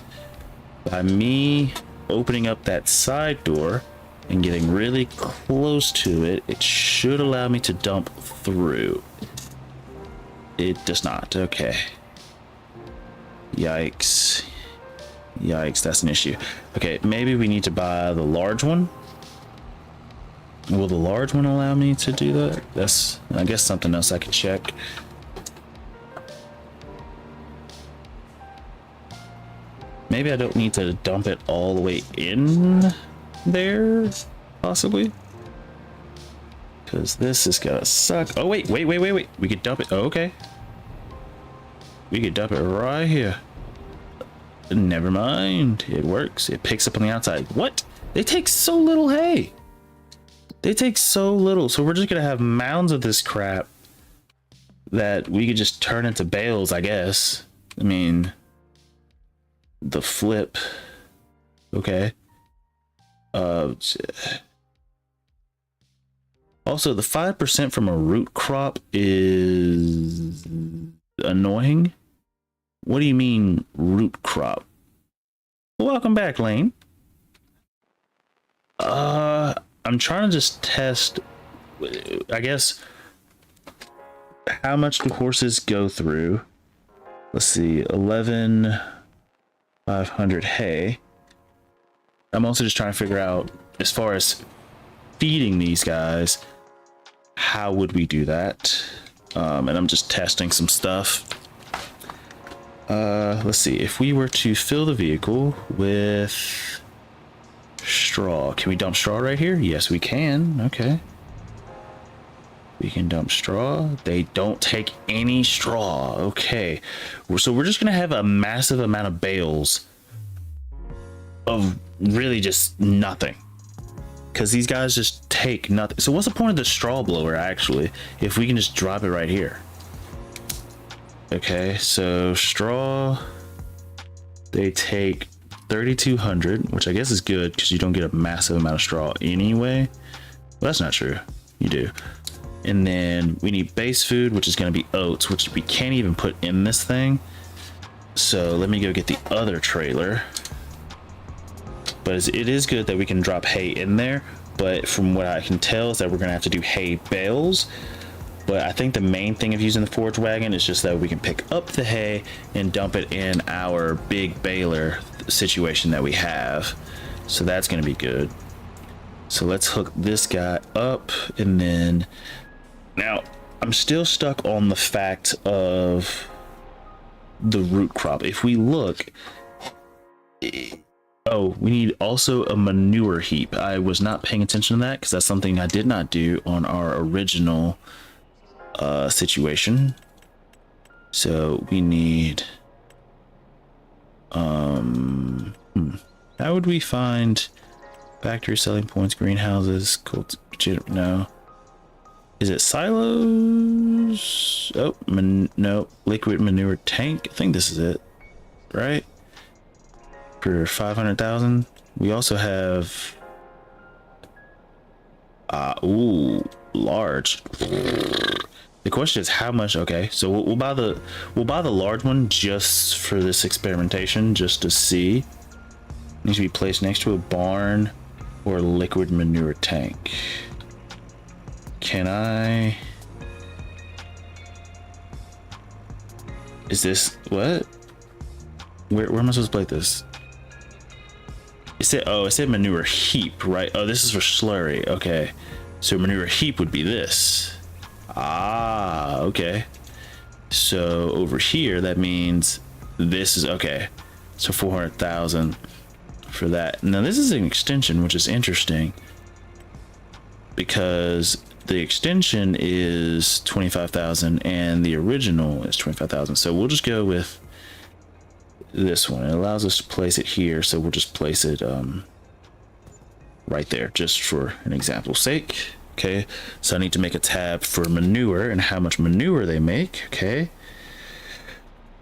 by me opening up that side door and getting really close to it, it should allow me to dump through. It does not. Okay. Yikes, that's an issue. Okay, maybe we need to buy the large one. Will the large one allow me to do that? That's, I guess, something else I could check. Maybe I don't need to dump it all the way in there, possibly, because this is gonna suck. Oh wait, we could dump it. Oh, okay, we could dump it right here. Never mind, it works. It picks up on the outside. What? They take so little hay. So we're just gonna have mounds of this crap that we could just turn into bales, I guess. I mean, the flip. Okay. Also, the 5% from a root crop is annoying. What do you mean, root crop? Welcome back, Lane. I'm trying to just test, I guess, how much do horses go through? Let's see, 11,500 hay. I'm also just trying to figure out, as far as feeding these guys, how would we do that? And I'm just testing some stuff. Let's see, if we were to fill the vehicle with straw, can we dump straw right here? Yes, we can. Okay, we can dump straw. They don't take any straw. Okay, so we're just gonna have a massive amount of bales of really just nothing, because these guys just take nothing. So what's the point of the straw blower, actually, if we can just drop it right here? Okay, so straw, they take 3,200, which I guess is good because you don't get a massive amount of straw anyway. Well, that's not true. You do. And then we need base food, which is going to be oats, which we can't even put in this thing. So let me go get the other trailer. But it is good that we can drop hay in there. But from what I can tell is that we're going to have to do hay bales. But I think the main thing of using the forage wagon is just that we can pick up the hay and dump it in our big baler situation that we have. So that's going to be good. So let's hook this guy up. And then now I'm still stuck on the fact of the root crop. If we look, oh, we need also a manure heap. I was not paying attention to that because that's something I did not do on our original situation. So we need how would we find factory selling points, greenhouses, no, is it silos? Oh, no, liquid manure tank. I think this is it, right? For 500,000. We also have Ooh, large. The question is how much. Okay, so we'll buy the large one just for this experimentation, just to see. It needs to be placed next to a barn or a liquid manure tank. Can I? Is this what? Where am I supposed to place this? It said manure heap, right? Oh, this is for slurry. Okay, so manure heap would be this. Ah, okay. So over here, that means this is okay. So 400,000 for that. Now this is an extension, which is interesting because the extension is 25,000 and the original is 25,000. So we'll just go with this one. It allows us to place it here, so we'll just place it right there, just for an example's sake. Okay, so I need to make a tab for manure and how much manure they make. Okay,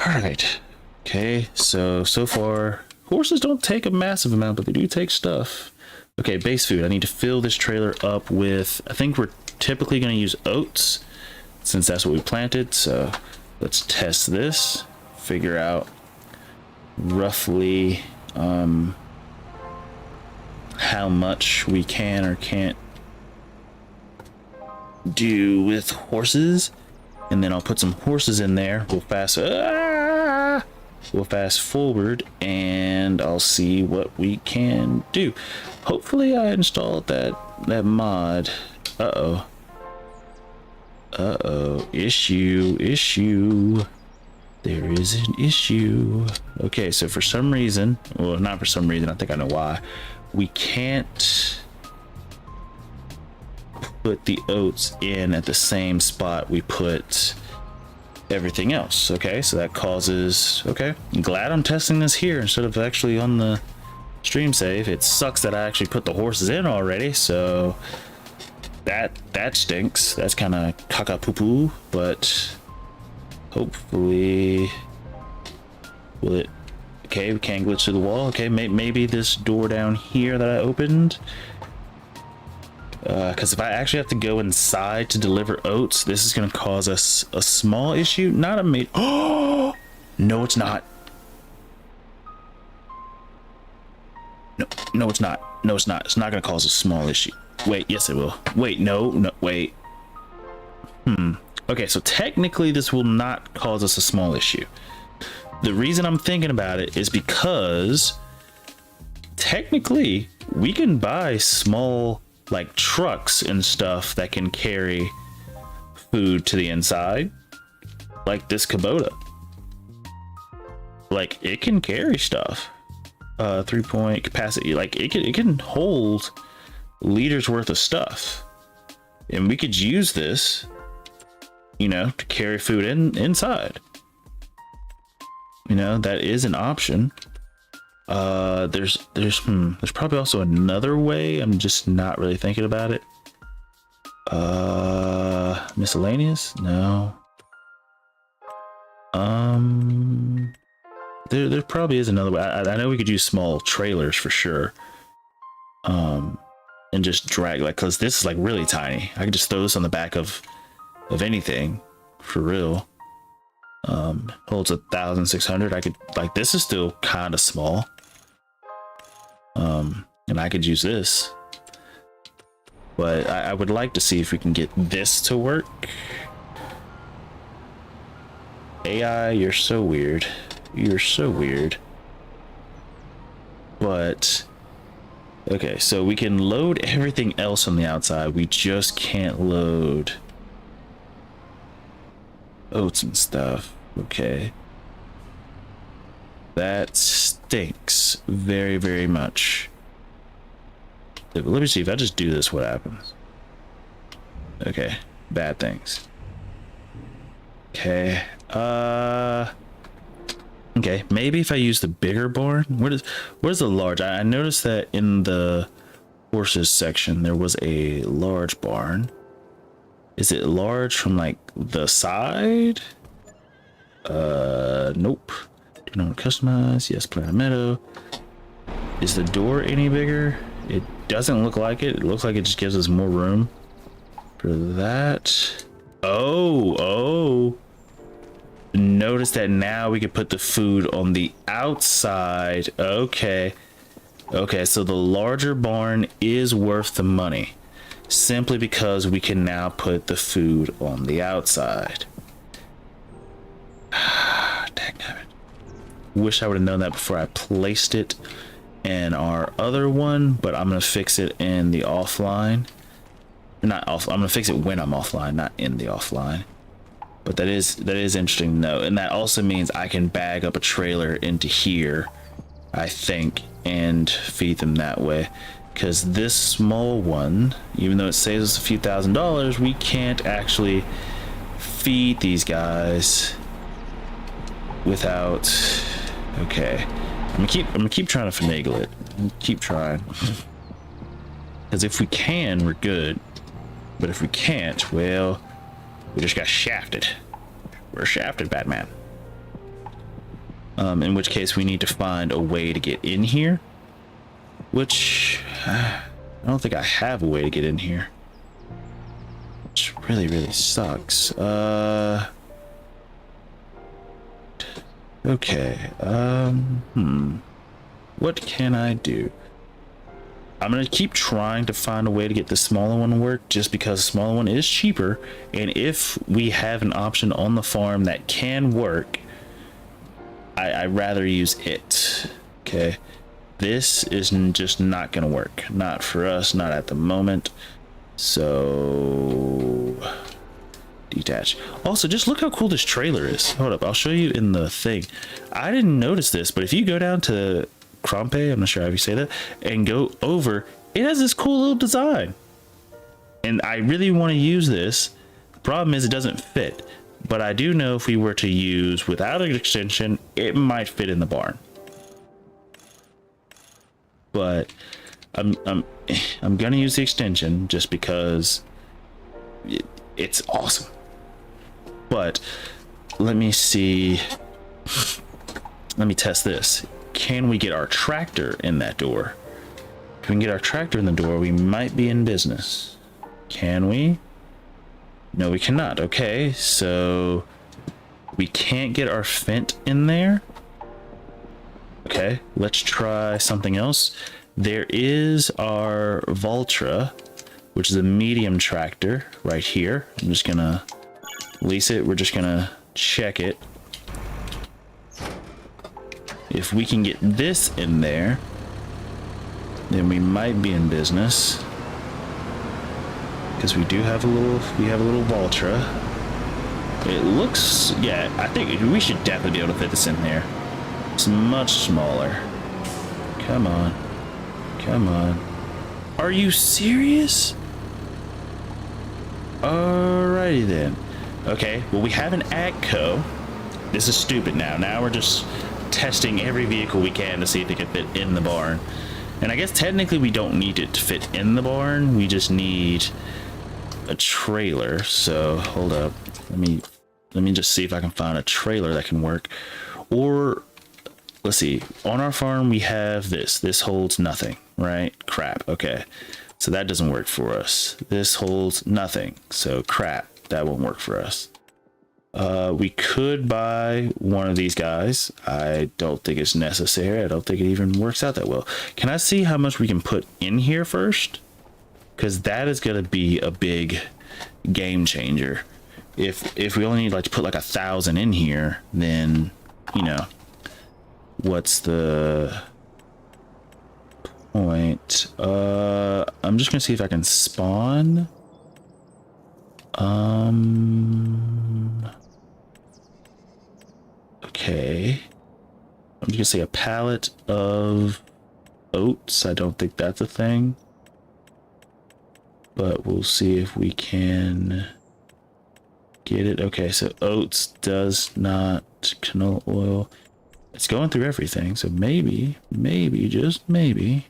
all right. Okay, so far horses don't take a massive amount, but they do take stuff. Okay, base food. I need to fill this trailer up with, I think we're typically going to use oats since that's what we planted. So let's test this, figure out roughly how much we can or can't do with horses, and then I'll put some horses in there. We'll fast forward and I'll see what we can do. Hopefully I installed that mod. Uh-oh, issue. There is an issue. Okay, so for some reason, well, not for some reason, I think I know why, we can't put the oats in at the same spot we put everything else. Okay, so that causes, okay, I'm glad I'm testing this here instead of actually on the stream save. It sucks that I actually put the horses in already, so that stinks. That's kind of caca poo poo, but hopefully will it. Okay, we can't glitch through the wall. Okay, maybe this door down here that I opened, because if I actually have to go inside to deliver oats, this is going to cause us a small issue, not a major. Oh no, it's not. No, it's not. No, it's not. It's not going to cause a small issue. Wait, yes it will. Wait, no, wait. Okay, so technically this will not cause us a small issue. The reason I'm thinking about it is because technically we can buy small like trucks and stuff that can carry food to the inside, like this Kubota. Like it can carry stuff. 3-point capacity, like it can hold liters worth of stuff, and we could use this, you know, to carry food inside. You know, that is an option. There's probably also another way. I'm just not really thinking about it. Miscellaneous? No. There probably is another way. I know we could use small trailers for sure. And just drag, like, cause this is like really tiny. I could just throw this on the back of anything for real. Holds 1,600. I could, like, this is still kind of small. And I could use this, but I would like to see if we can get this to work. AI, you're so weird. You're so weird. But okay, so we can load everything else on the outside. We just can't load oats and stuff. Okay, that stinks very, very much. Let me see if I just do this, what happens. Okay, bad things. Okay, okay, maybe if I use the bigger barn. Where's the large? I noticed that in the horses section there was a large barn. Is it large from like the side? Nope. Do you know what to customize? Yes, plant a meadow. Is the door any bigger? It doesn't look like it. It looks like it just gives us more room for that. Oh. Notice that now we can put the food on the outside. Okay, so the larger barn is worth the money simply because we can now put the food on the outside. Dangnabbit. Wish I would have known that before I placed it in our other one, but I'm gonna fix it in the offline. Not off. I'm gonna fix it when I'm offline, not in the offline. But that is interesting to know, and that also means I can bag up a trailer into here, I think, and feed them that way. Because this small one, even though it saves us a few $1,000s, we can't actually feed these guys without. Okay, I'm gonna keep trying to finagle it. Keep trying. Because if we can, we're good. But if we can't, well, we just got shafted. We're shafted, Batman. In which case we need to find a way to get in here. Which, I don't think I have a way to get in here. Which really, really sucks. Okay, what can I do? I'm gonna keep trying to find a way to get the smaller one to work, just because the smaller one is cheaper, and if we have an option on the farm that can work, I'd rather use it. Okay, this is just not gonna work, not for us, not at the moment. So detach. Also, just look how cool this trailer is. Hold up, I'll show you in the thing. I didn't notice this, but if you go down to Krompe, I'm not sure how you say that, and go over, it has this cool little design, and I really want to use this. The problem is it doesn't fit, but I do know if we were to use without an extension, it might fit in the barn. But I'm gonna use the extension just because it's awesome. But let me see, let me test this. Can we get our tractor in that door? If we can get our tractor in the door, we might be in business. Can we? No, we cannot. Okay, so we can't get our Fendt in there. Okay, let's try something else. There is our Valtra, which is a medium tractor right here. I'm just gonna lease it. We're just gonna check it. If we can get this in there, then we might be in business. Because we do have a little, Valtra. It looks, yeah, I think we should definitely be able to fit this in there. It's much smaller. Come on. Come on. Are you serious? Alrighty then. Okay, well, we have an AGCO. This is stupid now. Now we're just testing every vehicle we can to see if they can fit in the barn. And I guess technically we don't need it to fit in the barn. We just need a trailer. So hold up. Let me just see if I can find a trailer that can work. Or let's see. On our farm we have this. This holds nothing, right? Crap. Okay. So that doesn't work for us. This holds nothing. So crap. That won't work for us. We could buy one of these guys. I don't think it's necessary. I don't think it even works out that well. Can I see how much we can put in here first? Because that is going to be a big game changer. If we only need like to put like 1,000 in here, then, you know, what's the point? I'm just going to see if I can spawn. Okay, I'm just gonna say a pallet of oats. I don't think that's a thing, but we'll see if we can get it. Okay, so oats does not, canola oil. It's going through everything, so maybe, just maybe,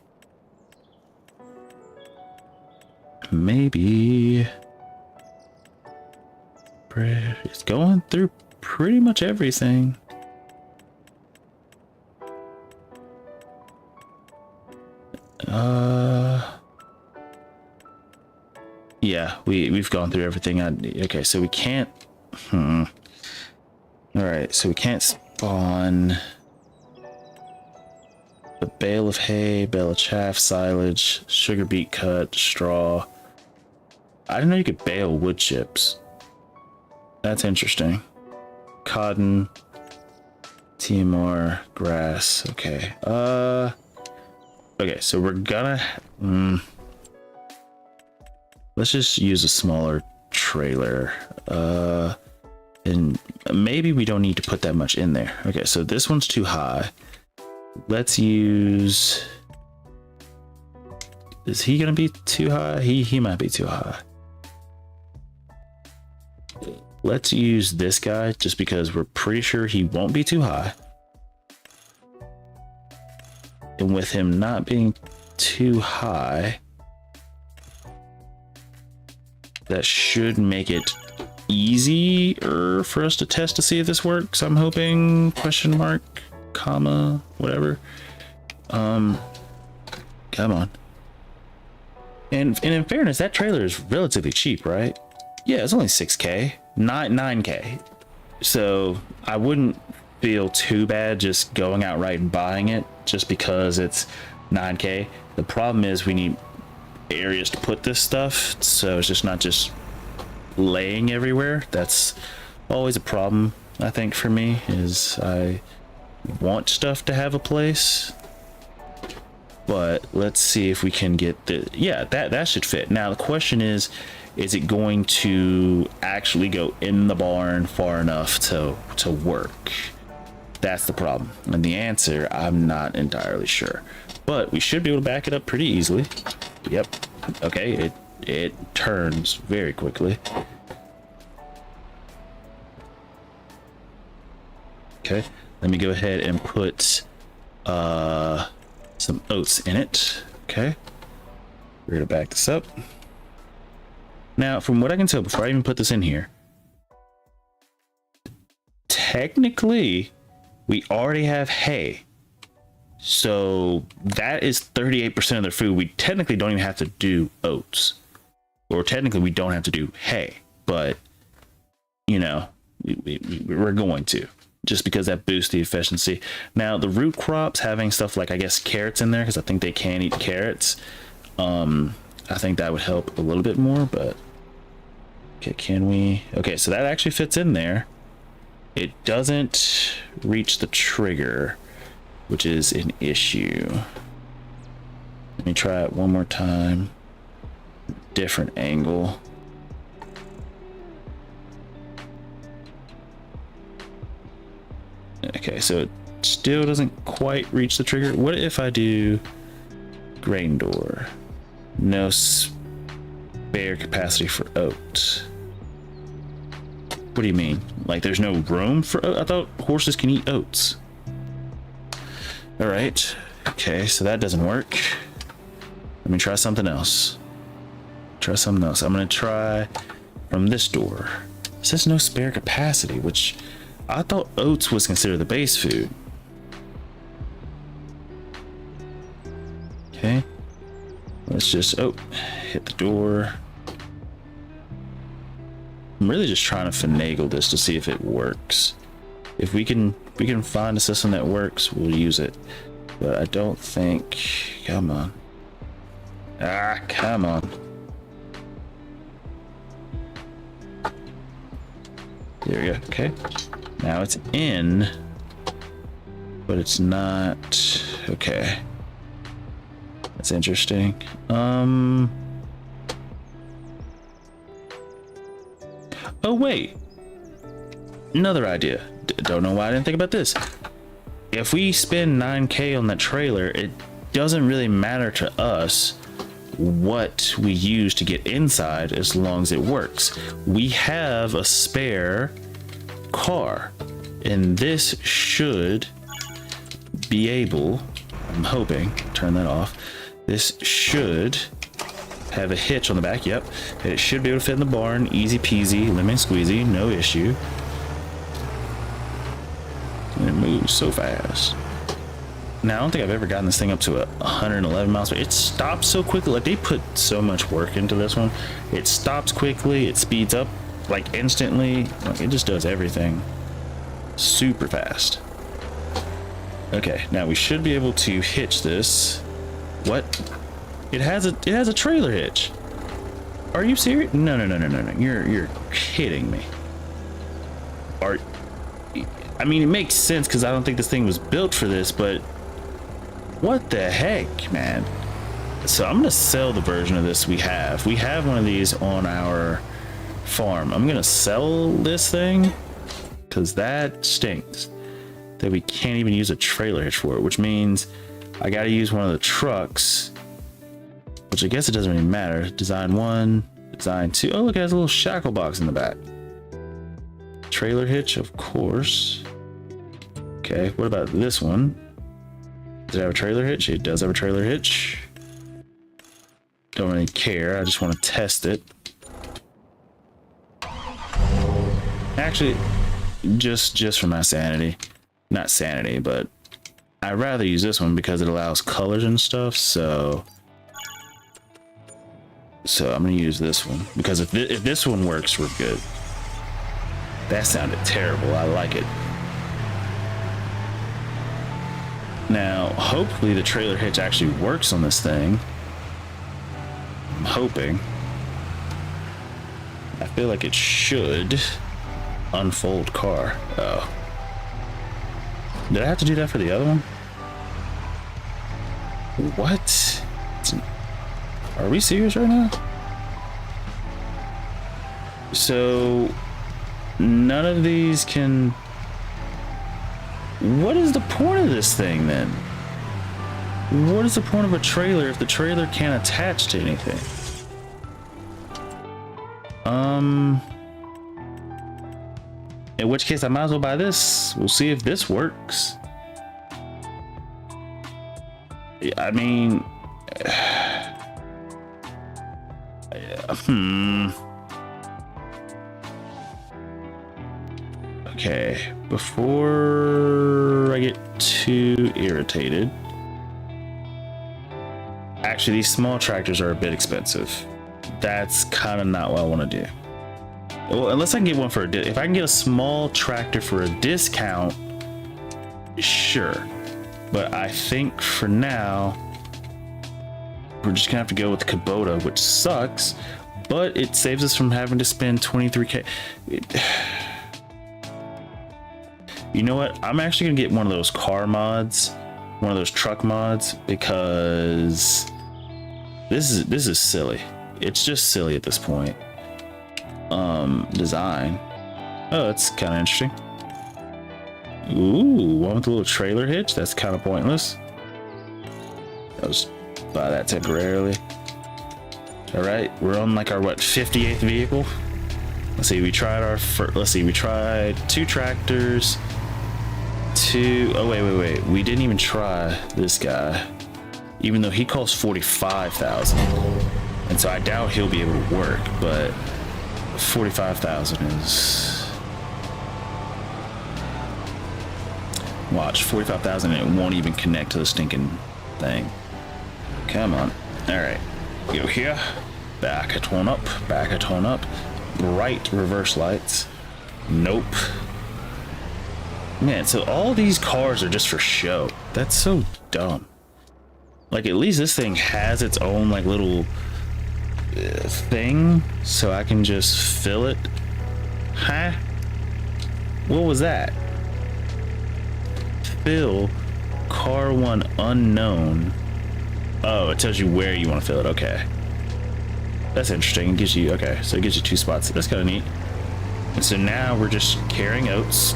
bread. It's going through pretty much everything. Yeah, we've gone through everything. Okay, so we can't. All right, so we can't spawn a bale of hay, bale of chaff, silage, sugar beet cut, straw. I didn't know you could bale wood chips. That's interesting. Cotton, TMR, grass. Okay. Okay, so we're gonna let's just use a smaller trailer. And maybe we don't need to put that much in there. Okay, so this one's too high. Let's use, is he gonna be too high? He might be too high. Let's use this guy just because we're pretty sure he won't be too high. And with him not being too high, that should make it easier for us to test to see if this works. I'm hoping, question mark, comma, whatever. Come on. And in fairness, that trailer is relatively cheap, right? Yeah, it's only 6K, 9K. So I wouldn't feel too bad just going outright and buying it just because it's 9K. The problem is we need areas to put this stuff, so it's just not just laying everywhere. That's always a problem, I think, for me, is I want stuff to have a place. But let's see if we can get the, yeah, that should fit. Now the question is it going to actually go in the barn far enough to work? That's the problem. And the answer, I'm not entirely sure, but we should be able to back it up pretty easily. Yep. Okay, it turns very quickly. Okay, let me go ahead and put some oats in it. Okay, we're gonna back this up. Now, from what I can tell, before I even put this in here, technically we already have hay. So that is 38% of their food. We technically don't even have to do oats, or technically we don't have to do hay, but you know, we're going to, just because that boosts the efficiency. Now the root crops, having stuff like, I guess, carrots in there, because I think they can eat carrots. I think that would help a little bit more, but okay, can we? Okay, so that actually fits in there. It doesn't reach the trigger, which is an issue. Let me try it one more time. Different angle. Okay, so it still doesn't quite reach the trigger. What if I do grain door? No spare capacity for oat. What do you mean? Like there's no room for oat? I thought horses can eat oats. All right. Okay, so that doesn't work. Let me try something else. Try something else. I'm gonna try from this door. It says no spare capacity, which I thought oats was considered the base food. Okay. Let's just, oh, hit the door. I'm really just trying to finagle this to see if it works. If we can find a system that works, we'll use it. But I don't think, come on. Ah, come on. There we go, okay. Now it's in, but it's not, okay. That's interesting. Oh wait, another idea. Don't know why I didn't think about this. If we spend 9K on that trailer, it doesn't really matter to us what we use to get inside as long as it works. We have a spare car, and this should be able, I'm hoping, turn that off. This should have a hitch on the back, yep. And it should be able to fit in the barn, easy peasy, lemon squeezy, no issue. And it moves so fast. Now, I don't think I've ever gotten this thing up to 111 miles, but it stops so quickly. Like, they put so much work into this one. It stops quickly, it speeds up like instantly. Like, it just does everything super fast. Okay, now we should be able to hitch this. What? It has a trailer hitch. Are you serious? No. You're kidding me. I mean, it makes sense because I don't think this thing was built for this, but what the heck, man? So I'm gonna sell the version of this we have. We have one of these on our farm. I'm gonna sell this thing because that stinks that we can't even use a trailer hitch for it, which means I gotta use one of the trucks, which I guess it doesn't really matter. Design 1, design 2. Oh, look, it has a little shackle box in the back. Trailer hitch, of course. Okay, what about this one? Does it have a trailer hitch? It does have a trailer hitch. Don't really care. I just want to test it. Actually, just for my sanity. Not sanity, but I'd rather use this one because it allows colors and stuff. So I'm gonna use this one because if this one works, we're good. That sounded terrible. I like it. Now, hopefully the trailer hitch actually works on this thing. I'm hoping. I feel like it should. Unfold car. Oh. Did I have to do that for the other one? What? Are we serious right now? So none of these can. What is the point of this thing then? What is the point of a trailer if the trailer can't attach to anything? In which case I might as well buy this. We'll see if this works. I mean, Okay, before I get too irritated. Actually, these small tractors are a bit expensive. That's kind of not what I want to do. Well, unless I can get one for if I can get a small tractor for a discount, sure. But I think for now, we're just gonna have to go with the Kubota, which sucks, but it saves us from having to spend 23K. You know what? I'm actually gonna get one of those car mods, one of those truck mods, because this is silly. It's just silly at this point. Design. Oh, that's kind of interesting. Ooh, one with a little trailer hitch. That's kind of pointless. I'll just buy that temporarily. All right, we're on like our 58th vehicle. Let's see. We tried we tried 2 tractors. Oh wait. We didn't even try this guy, even though he costs 45,000, and so I doubt he'll be able to work. But 45,000 is. Watch, 45,000 and it won't even connect to the stinking thing. Come on. All right, go here. Back it on up. Back it on up. Right reverse lights. Nope. Man, so all these cars are just for show. That's so dumb. Like, at least this thing has its own like little thing, so I can just fill it. Huh? What was that? Fill car 1 unknown. Oh, it tells you where you want to fill it. Okay, that's interesting. It gives you, okay, so it gives you 2 spots. That's kind of neat. And so now we're just carrying oats.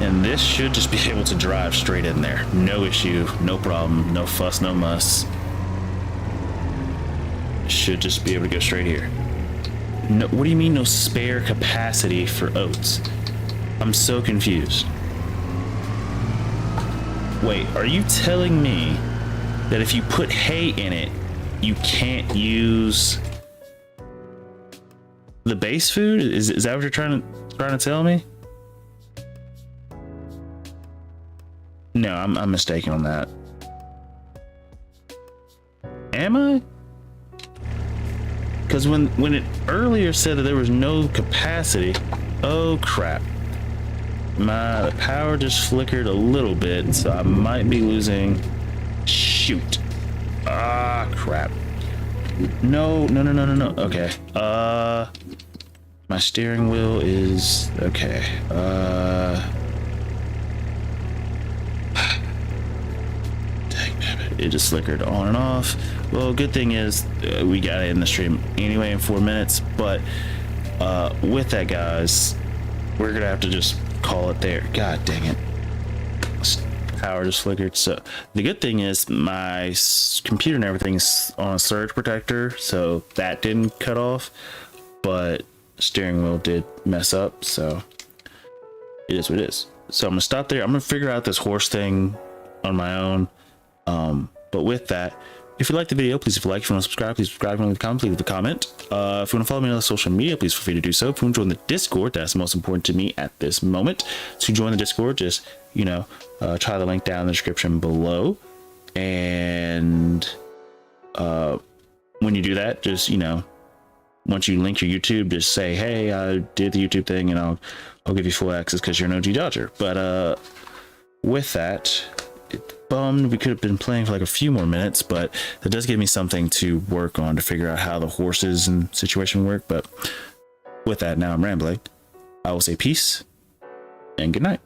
And this should just be able to drive straight in there. No issue, no problem, no fuss, no muss. Should just be able to go straight here. No, what do you mean no spare capacity for oats? I'm so confused. Wait, are you telling me that if you put hay in it, you can't use the base food? Is that what you're trying to tell me? No, I'm mistaken on that. Am I? Because when it earlier said that there was no capacity, oh crap. My power just flickered a little bit, so I might be losing. Shoot. Ah, crap. No. Okay. My steering wheel is okay. It just flickered on and off. Well, good thing is we got it in the stream anyway in 4 minutes, but with that, guys, we're gonna have to just call it there. God dang it, power just flickered. So the good thing is my computer and everything's on a surge protector, so that didn't cut off, but steering wheel did mess up, so it is what it is. So I'm gonna stop there. I'm gonna figure out this horse thing on my own. But with that, if you like the video, please, if you like, if you want to subscribe, please subscribe, leave a comment, please leave a comment. If you want to follow me on other social media, please feel free to do so. If you want to join the Discord, that's the most important to me at this moment. To join the Discord, just, you know, try the link down in the description below. And when you do that, just, you know, once you link your YouTube, just say, hey, I did the YouTube thing, and I'll give you full access because you're an OG Dodger. But with that, bummed we could have been playing for like a few more minutes, but that does give me something to work on to figure out how the horses and situation work. But with that, now I'm rambling. I will say peace and good night.